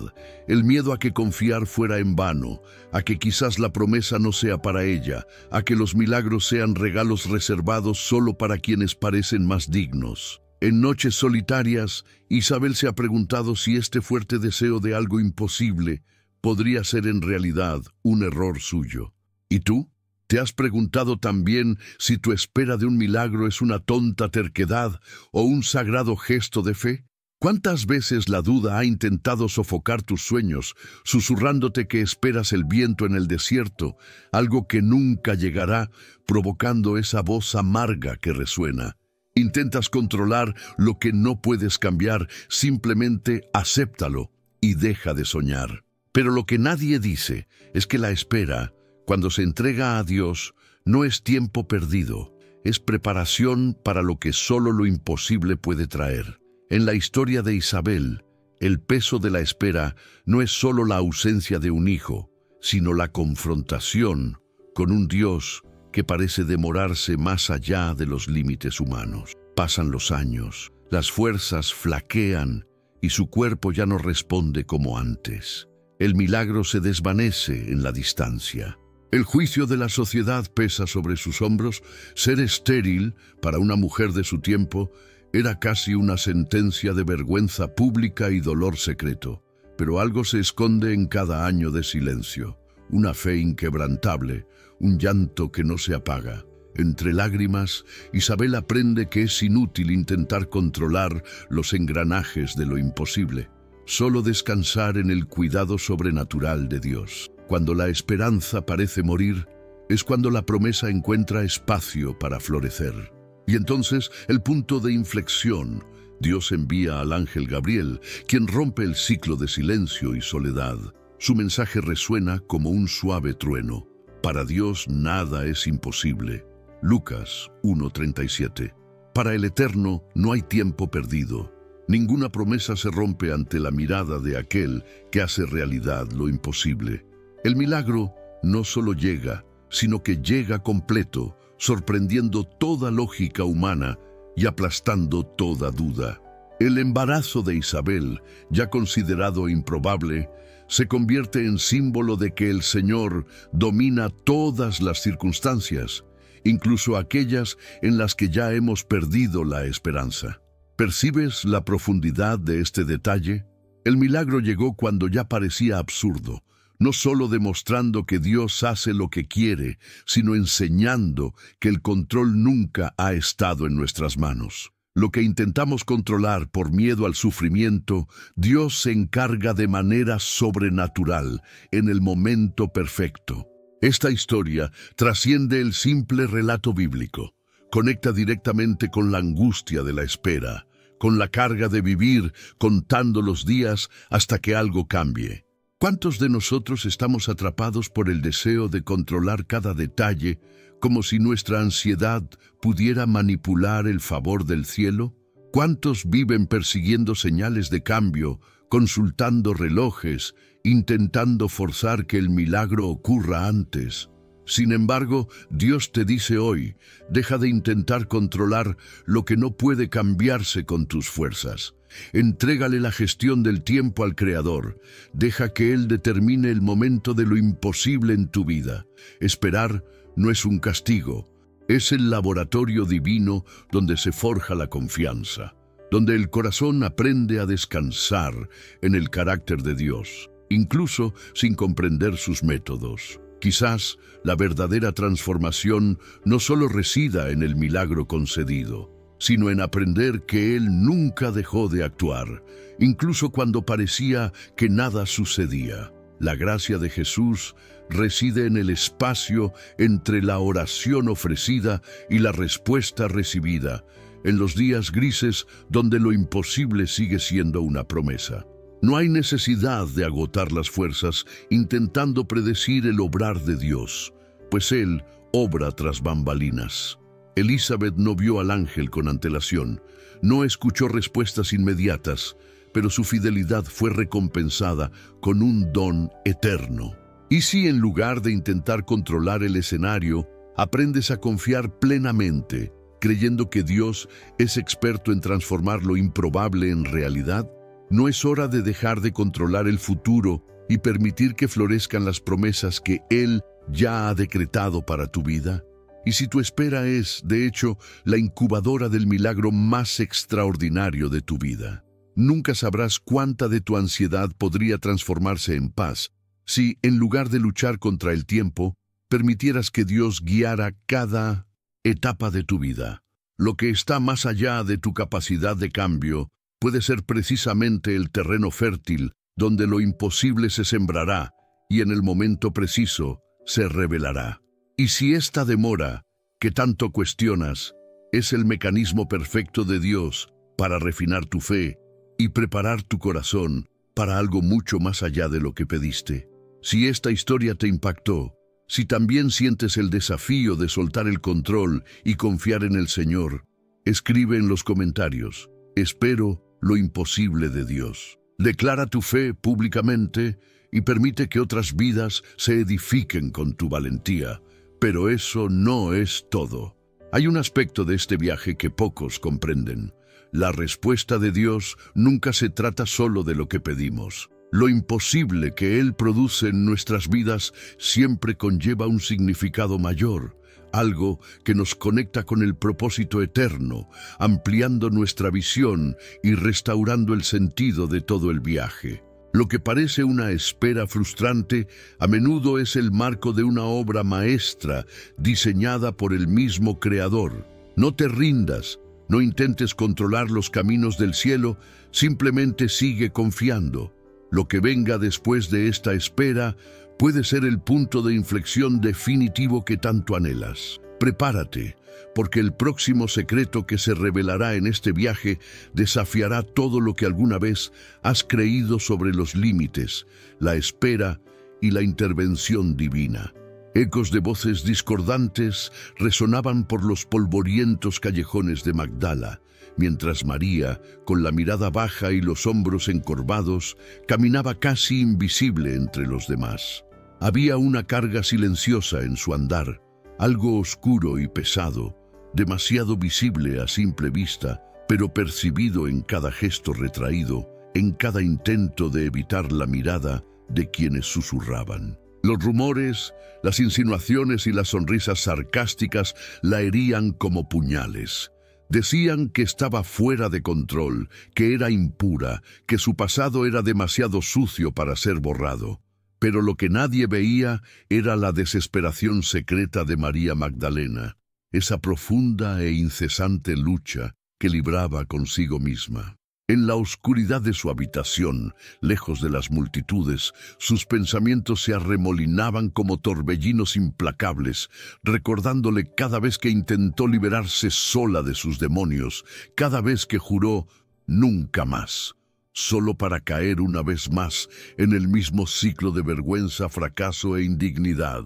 el miedo a que confiar fuera en vano, a que quizás la promesa no sea para ella, a que los milagros sean regalos reservados solo para quienes parecen más dignos. En noches solitarias, Isabel se ha preguntado si este fuerte deseo de algo imposible podría ser en realidad un error suyo. ¿Y tú? ¿Te has preguntado también si tu espera de un milagro es una tonta terquedad o un sagrado gesto de fe? ¿Cuántas veces la duda ha intentado sofocar tus sueños, susurrándote que esperas el viento en el desierto, algo que nunca llegará, provocando esa voz amarga que resuena? Intentas controlar lo que no puedes cambiar, simplemente acéptalo y deja de soñar. Pero lo que nadie dice es que la espera, cuando se entrega a Dios, no es tiempo perdido, es preparación para lo que solo lo imposible puede traer. En la historia de Isabel, el peso de la espera no es solo la ausencia de un hijo, sino la confrontación con un Dios que parece demorarse más allá de los límites humanos. Pasan los años, las fuerzas flaquean y su cuerpo ya no responde como antes. El milagro se desvanece en la distancia. El juicio de la sociedad pesa sobre sus hombros. Ser estéril, para una mujer de su tiempo, era casi una sentencia de vergüenza pública y dolor secreto. Pero algo se esconde en cada año de silencio. Una fe inquebrantable, un llanto que no se apaga. Entre lágrimas, Isabel aprende que es inútil intentar controlar los engranajes de lo imposible. Solo descansar en el cuidado sobrenatural de Dios. Cuando la esperanza parece morir, es cuando la promesa encuentra espacio para florecer. Y entonces, el punto de inflexión, Dios envía al ángel Gabriel, quien rompe el ciclo de silencio y soledad. Su mensaje resuena como un suave trueno. Para Dios nada es imposible. Lucas 1:37. Para el Eterno no hay tiempo perdido. Ninguna promesa se rompe ante la mirada de aquel que hace realidad lo imposible. El milagro no solo llega, sino que llega completo, sorprendiendo toda lógica humana y aplastando toda duda. El embarazo de Isabel, ya considerado improbable, se convierte en símbolo de que el Señor domina todas las circunstancias, incluso aquellas en las que ya hemos perdido la esperanza. ¿Percibes la profundidad de este detalle? El milagro llegó cuando ya parecía absurdo, no solo demostrando que Dios hace lo que quiere, sino enseñando que el control nunca ha estado en nuestras manos. Lo que intentamos controlar por miedo al sufrimiento, Dios se encarga de manera sobrenatural, en el momento perfecto. Esta historia trasciende el simple relato bíblico. Conecta directamente con la angustia de la espera, con la carga de vivir contando los días hasta que algo cambie. ¿Cuántos de nosotros estamos atrapados por el deseo de controlar cada detalle, como si nuestra ansiedad pudiera manipular el favor del cielo? ¿Cuántos viven persiguiendo señales de cambio, consultando relojes, intentando forzar que el milagro ocurra antes? Sin embargo, Dios te dice hoy, deja de intentar controlar lo que no puede cambiarse con tus fuerzas. Entrégale la gestión del tiempo al Creador. Deja que Él determine el momento de lo imposible en tu vida. Esperar no es un castigo, es el laboratorio divino donde se forja la confianza, donde el corazón aprende a descansar en el carácter de Dios, incluso sin comprender sus métodos. Quizás la verdadera transformación no solo resida en el milagro concedido, sino en aprender que Él nunca dejó de actuar, incluso cuando parecía que nada sucedía. La gracia de Jesús reside en el espacio entre la oración ofrecida y la respuesta recibida, en los días grises donde lo imposible sigue siendo una promesa. No hay necesidad de agotar las fuerzas intentando predecir el obrar de Dios, pues Él obra tras bambalinas. Elizabeth no vio al ángel con antelación, no escuchó respuestas inmediatas, pero su fidelidad fue recompensada con un don eterno. ¿Y si en lugar de intentar controlar el escenario, aprendes a confiar plenamente, creyendo que Dios es experto en transformar lo improbable en realidad? ¿No es hora de dejar de controlar el futuro y permitir que florezcan las promesas que Él ya ha decretado para tu vida? Y si tu espera es, de hecho, la incubadora del milagro más extraordinario de tu vida, nunca sabrás cuánta de tu ansiedad podría transformarse en paz si, en lugar de luchar contra el tiempo, permitieras que Dios guiara cada etapa de tu vida. Lo que está más allá de tu capacidad de cambio puede ser precisamente el terreno fértil donde lo imposible se sembrará y en el momento preciso se revelará. Y si esta demora, que tanto cuestionas, es el mecanismo perfecto de Dios para refinar tu fe y preparar tu corazón para algo mucho más allá de lo que pediste. Si esta historia te impactó, si también sientes el desafío de soltar el control y confiar en el Señor, escribe en los comentarios: espero lo imposible de Dios. Declara tu fe públicamente y permite que otras vidas se edifiquen con tu valentía. Pero eso no es todo. Hay un aspecto de este viaje que pocos comprenden. La respuesta de Dios nunca se trata solo de lo que pedimos. Lo imposible que Él produce en nuestras vidas siempre conlleva un significado mayor, algo que nos conecta con el propósito eterno, ampliando nuestra visión y restaurando el sentido de todo el viaje. Lo que parece una espera frustrante, a menudo es el marco de una obra maestra diseñada por el mismo Creador. No te rindas, no intentes controlar los caminos del cielo, simplemente sigue confiando. Lo que venga después de esta espera puede ser el punto de inflexión definitivo que tanto anhelas. Prepárate, porque el próximo secreto que se revelará en este viaje desafiará todo lo que alguna vez has creído sobre los límites, la espera y la intervención divina. Ecos de voces discordantes resonaban por los polvorientos callejones de Magdala, mientras María, con la mirada baja y los hombros encorvados, caminaba casi invisible entre los demás. Había una carga silenciosa en su andar, algo oscuro y pesado, demasiado visible a simple vista, pero percibido en cada gesto retraído, en cada intento de evitar la mirada de quienes susurraban. Los rumores, las insinuaciones y las sonrisas sarcásticas la herían como puñales. Decían que estaba fuera de control, que era impura, que su pasado era demasiado sucio para ser borrado. Pero lo que nadie veía era la desesperación secreta de María Magdalena, esa profunda e incesante lucha que libraba consigo misma. En la oscuridad de su habitación, lejos de las multitudes, sus pensamientos se arremolinaban como torbellinos implacables, recordándole cada vez que intentó liberarse sola de sus demonios, cada vez que juró nunca más, solo para caer una vez más en el mismo ciclo de vergüenza, fracaso e indignidad.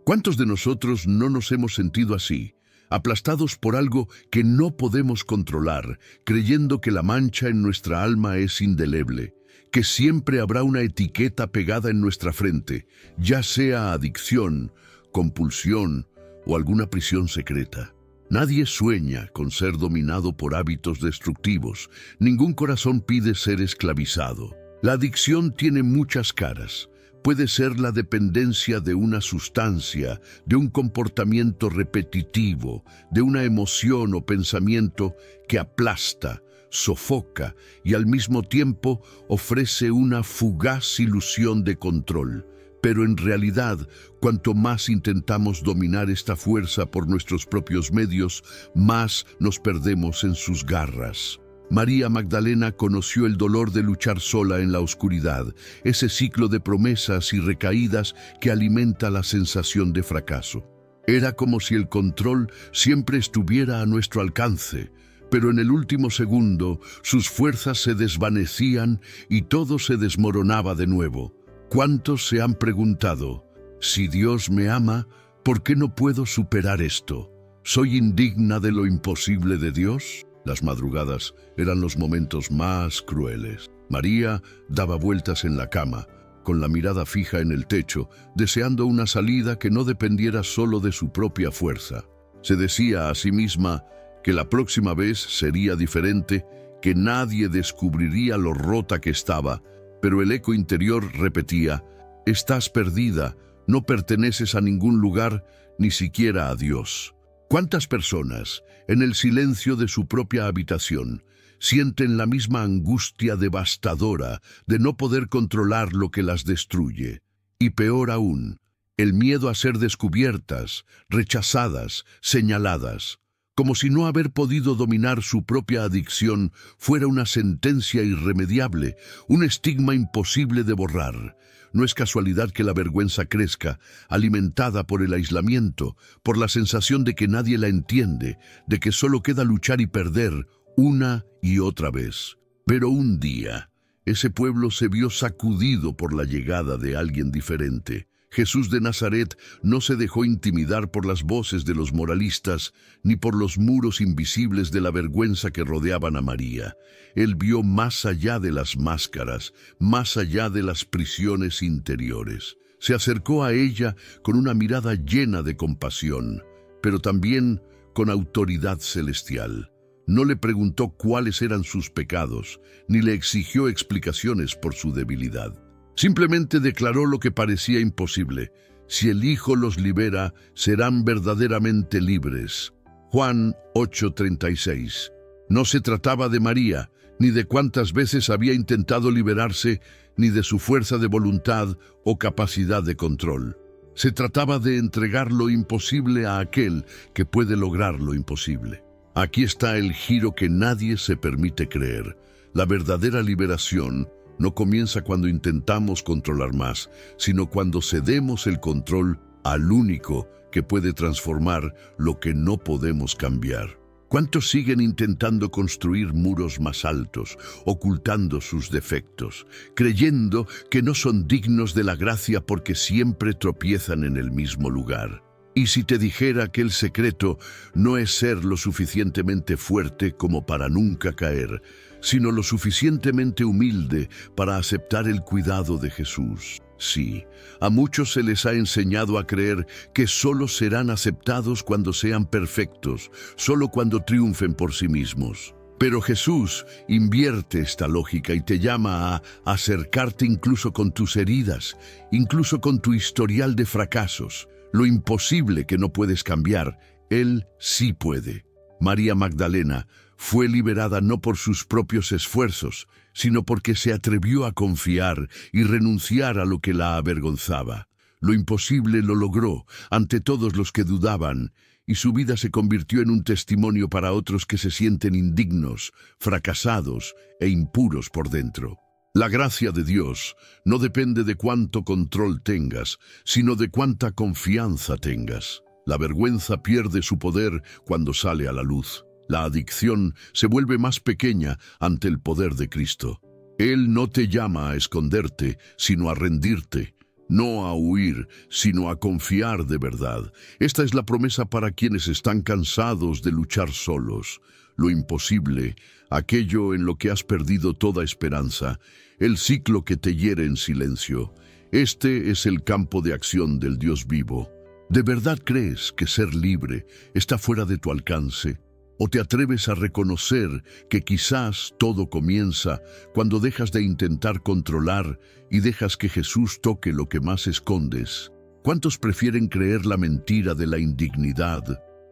¿Cuántos de nosotros no nos hemos sentido así? Aplastados por algo que no podemos controlar, creyendo que la mancha en nuestra alma es indeleble, que siempre habrá una etiqueta pegada en nuestra frente, ya sea adicción, compulsión o alguna prisión secreta. Nadie sueña con ser dominado por hábitos destructivos, ningún corazón pide ser esclavizado. La adicción tiene muchas caras. Puede ser la dependencia de una sustancia, de un comportamiento repetitivo, de una emoción o pensamiento que aplasta, sofoca y al mismo tiempo ofrece una fugaz ilusión de control. Pero en realidad, cuanto más intentamos dominar esta fuerza por nuestros propios medios, más nos perdemos en sus garras. María Magdalena conoció el dolor de luchar sola en la oscuridad, ese ciclo de promesas y recaídas que alimenta la sensación de fracaso. Era como si el control siempre estuviera a nuestro alcance, pero en el último segundo sus fuerzas se desvanecían y todo se desmoronaba de nuevo. ¿Cuántos se han preguntado, si Dios me ama, ¿por qué no puedo superar esto? ¿Soy indigna de lo imposible de Dios? Las madrugadas eran los momentos más crueles. María daba vueltas en la cama, con la mirada fija en el techo, deseando una salida que no dependiera solo de su propia fuerza. Se decía a sí misma que la próxima vez sería diferente, que nadie descubriría lo rota que estaba, pero el eco interior repetía: estás perdida, no perteneces a ningún lugar, ni siquiera a Dios. ¿Cuántas personas, en el silencio de su propia habitación, sienten la misma angustia devastadora de no poder controlar lo que las destruye? Y peor aún, el miedo a ser descubiertas, rechazadas, señaladas, como si no haber podido dominar su propia adicción fuera una sentencia irremediable, un estigma imposible de borrar. No es casualidad que la vergüenza crezca, alimentada por el aislamiento, por la sensación de que nadie la entiende, de que solo queda luchar y perder una y otra vez. Pero un día, ese pueblo se vio sacudido por la llegada de alguien diferente. Jesús de Nazaret no se dejó intimidar por las voces de los moralistas, ni por los muros invisibles de la vergüenza que rodeaban a María. Él vio más allá de las máscaras, más allá de las prisiones interiores. Se acercó a ella con una mirada llena de compasión, pero también con autoridad celestial. No le preguntó cuáles eran sus pecados, ni le exigió explicaciones por su debilidad. Simplemente declaró lo que parecía imposible: si el Hijo los libera, serán verdaderamente libres. Juan 8:36. No se trataba de María, ni de cuántas veces había intentado liberarse, ni de su fuerza de voluntad o capacidad de control. Se trataba de entregar lo imposible a aquel que puede lograr lo imposible. Aquí está el giro que nadie se permite creer. La verdadera liberación no comienza cuando intentamos controlar más, sino cuando cedemos el control al único que puede transformar lo que no podemos cambiar. ¿Cuántos siguen intentando construir muros más altos, ocultando sus defectos, creyendo que no son dignos de la gracia porque siempre tropiezan en el mismo lugar? Y si te dijera que el secreto no es ser lo suficientemente fuerte como para nunca caer, sino lo suficientemente humilde para aceptar el cuidado de Jesús. Sí, a muchos se les ha enseñado a creer que solo serán aceptados cuando sean perfectos, solo cuando triunfen por sí mismos. Pero Jesús invierte esta lógica y te llama a acercarte incluso con tus heridas, incluso con tu historial de fracasos. Lo imposible que no puedes cambiar, Él sí puede. María Magdalena fue liberada no por sus propios esfuerzos, sino porque se atrevió a confiar y renunciar a lo que la avergonzaba. Lo imposible lo logró ante todos los que dudaban, y su vida se convirtió en un testimonio para otros que se sienten indignos, fracasados e impuros por dentro. La gracia de Dios no depende de cuánto control tengas, sino de cuánta confianza tengas. La vergüenza pierde su poder cuando sale a la luz. La adicción se vuelve más pequeña ante el poder de Cristo. Él no te llama a esconderte, sino a rendirte, no a huir, sino a confiar de verdad. Esta es la promesa para quienes están cansados de luchar solos. Lo imposible, aquello en lo que has perdido toda esperanza, el ciclo que te hiere en silencio. Este es el campo de acción del Dios vivo. ¿De verdad crees que ser libre está fuera de tu alcance? ¿O te atreves a reconocer que quizás todo comienza cuando dejas de intentar controlar y dejas que Jesús toque lo que más escondes? ¿Cuántos prefieren creer la mentira de la indignidad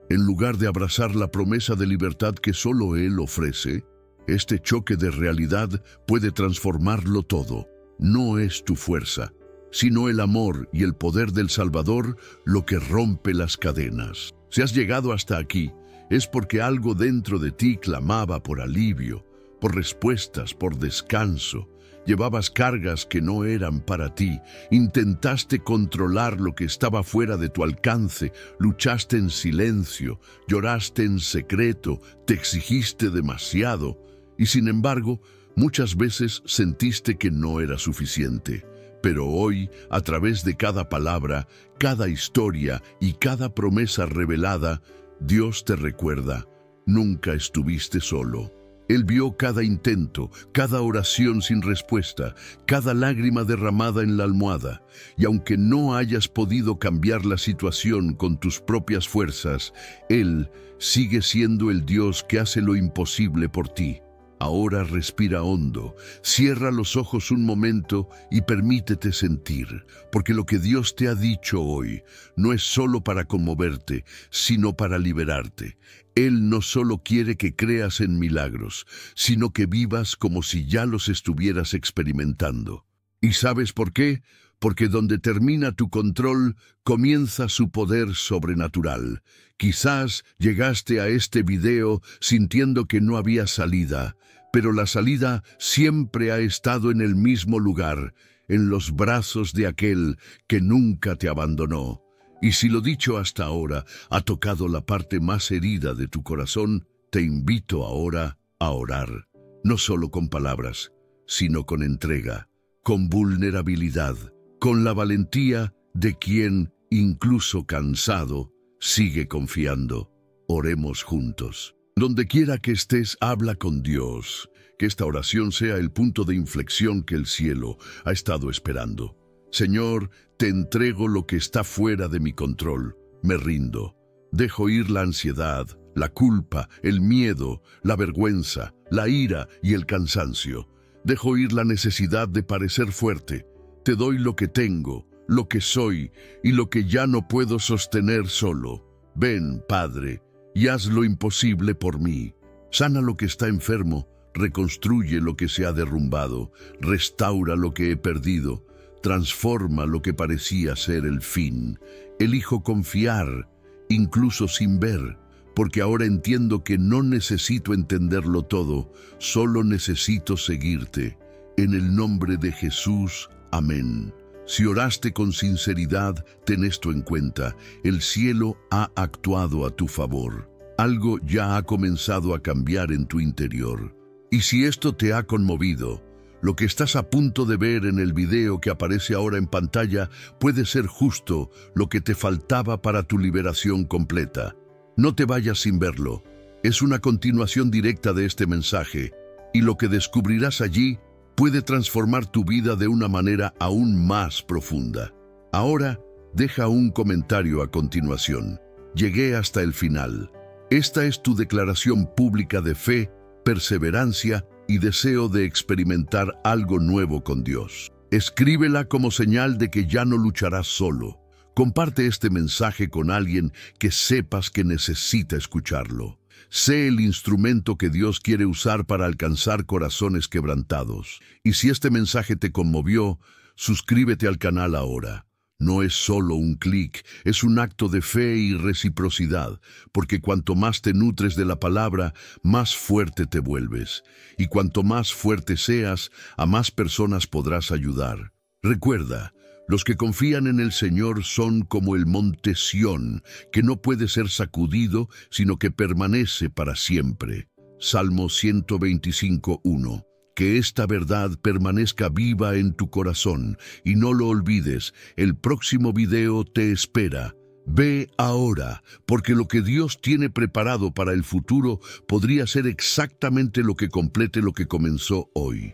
en lugar de abrazar la promesa de libertad que solo Él ofrece? Este choque de realidad puede transformarlo todo. No es tu fuerza, sino el amor y el poder del Salvador lo que rompe las cadenas. Si has llegado hasta aquí, es porque algo dentro de ti clamaba por alivio, por respuestas, por descanso. Llevabas cargas que no eran para ti, intentaste controlar lo que estaba fuera de tu alcance, luchaste en silencio, lloraste en secreto, te exigiste demasiado y sin embargo, muchas veces sentiste que no era suficiente. Pero hoy, a través de cada palabra, cada historia y cada promesa revelada, Dios te recuerda: nunca estuviste solo. Él vio cada intento, cada oración sin respuesta, cada lágrima derramada en la almohada. Y aunque no hayas podido cambiar la situación con tus propias fuerzas, Él sigue siendo el Dios que hace lo imposible por ti. Ahora respira hondo, cierra los ojos un momento y permítete sentir, porque lo que Dios te ha dicho hoy no es solo para conmoverte, sino para liberarte. Él no solo quiere que creas en milagros, sino que vivas como si ya los estuvieras experimentando. ¿Y sabes por qué? Porque donde termina tu control, comienza su poder sobrenatural. Quizás llegaste a este video sintiendo que no había salida, pero la salida siempre ha estado en el mismo lugar, en los brazos de aquel que nunca te abandonó. Y si lo dicho hasta ahora ha tocado la parte más herida de tu corazón, te invito ahora a orar, no solo con palabras, sino con entrega, con vulnerabilidad, con la valentía de quien, incluso cansado, sigue confiando. Oremos juntos. Donde quiera que estés, habla con Dios. Que esta oración sea el punto de inflexión que el cielo ha estado esperando. Señor, te entrego lo que está fuera de mi control. Me rindo. Dejo ir la ansiedad, la culpa, el miedo, la vergüenza, la ira y el cansancio. Dejo ir la necesidad de parecer fuerte. Te doy lo que tengo, lo que soy y lo que ya no puedo sostener solo. Ven, Padre, y haz lo imposible por mí. Sana lo que está enfermo, reconstruye lo que se ha derrumbado, restaura lo que he perdido, transforma lo que parecía ser el fin. Elijo confiar, incluso sin ver, porque ahora entiendo que no necesito entenderlo todo, solo necesito seguirte. En el nombre de Jesús, amén. Si oraste con sinceridad, ten esto en cuenta. El cielo ha actuado a tu favor. Algo ya ha comenzado a cambiar en tu interior. Y si esto te ha conmovido, lo que estás a punto de ver en el video que aparece ahora en pantalla puede ser justo lo que te faltaba para tu liberación completa. No te vayas sin verlo. Es una continuación directa de este mensaje, y lo que descubrirás allí puede transformar tu vida de una manera aún más profunda. Ahora, deja un comentario a continuación. Llegué hasta el final. Esta es tu declaración pública de fe, perseverancia y deseo de experimentar algo nuevo con Dios. Escríbela como señal de que ya no lucharás solo. Comparte este mensaje con alguien que sepas que necesita escucharlo. Sé el instrumento que Dios quiere usar para alcanzar corazones quebrantados. Y si este mensaje te conmovió, suscríbete al canal ahora. No es solo un clic, es un acto de fe y reciprocidad, porque cuanto más te nutres de la palabra, más fuerte te vuelves. Y cuanto más fuerte seas, a más personas podrás ayudar. Recuerda, los que confían en el Señor son como el monte Sión, que no puede ser sacudido, sino que permanece para siempre. Salmo 125:1. Que esta verdad permanezca viva en tu corazón y no lo olvides. El próximo video te espera. Ve ahora, porque lo que Dios tiene preparado para el futuro podría ser exactamente lo que complete lo que comenzó hoy.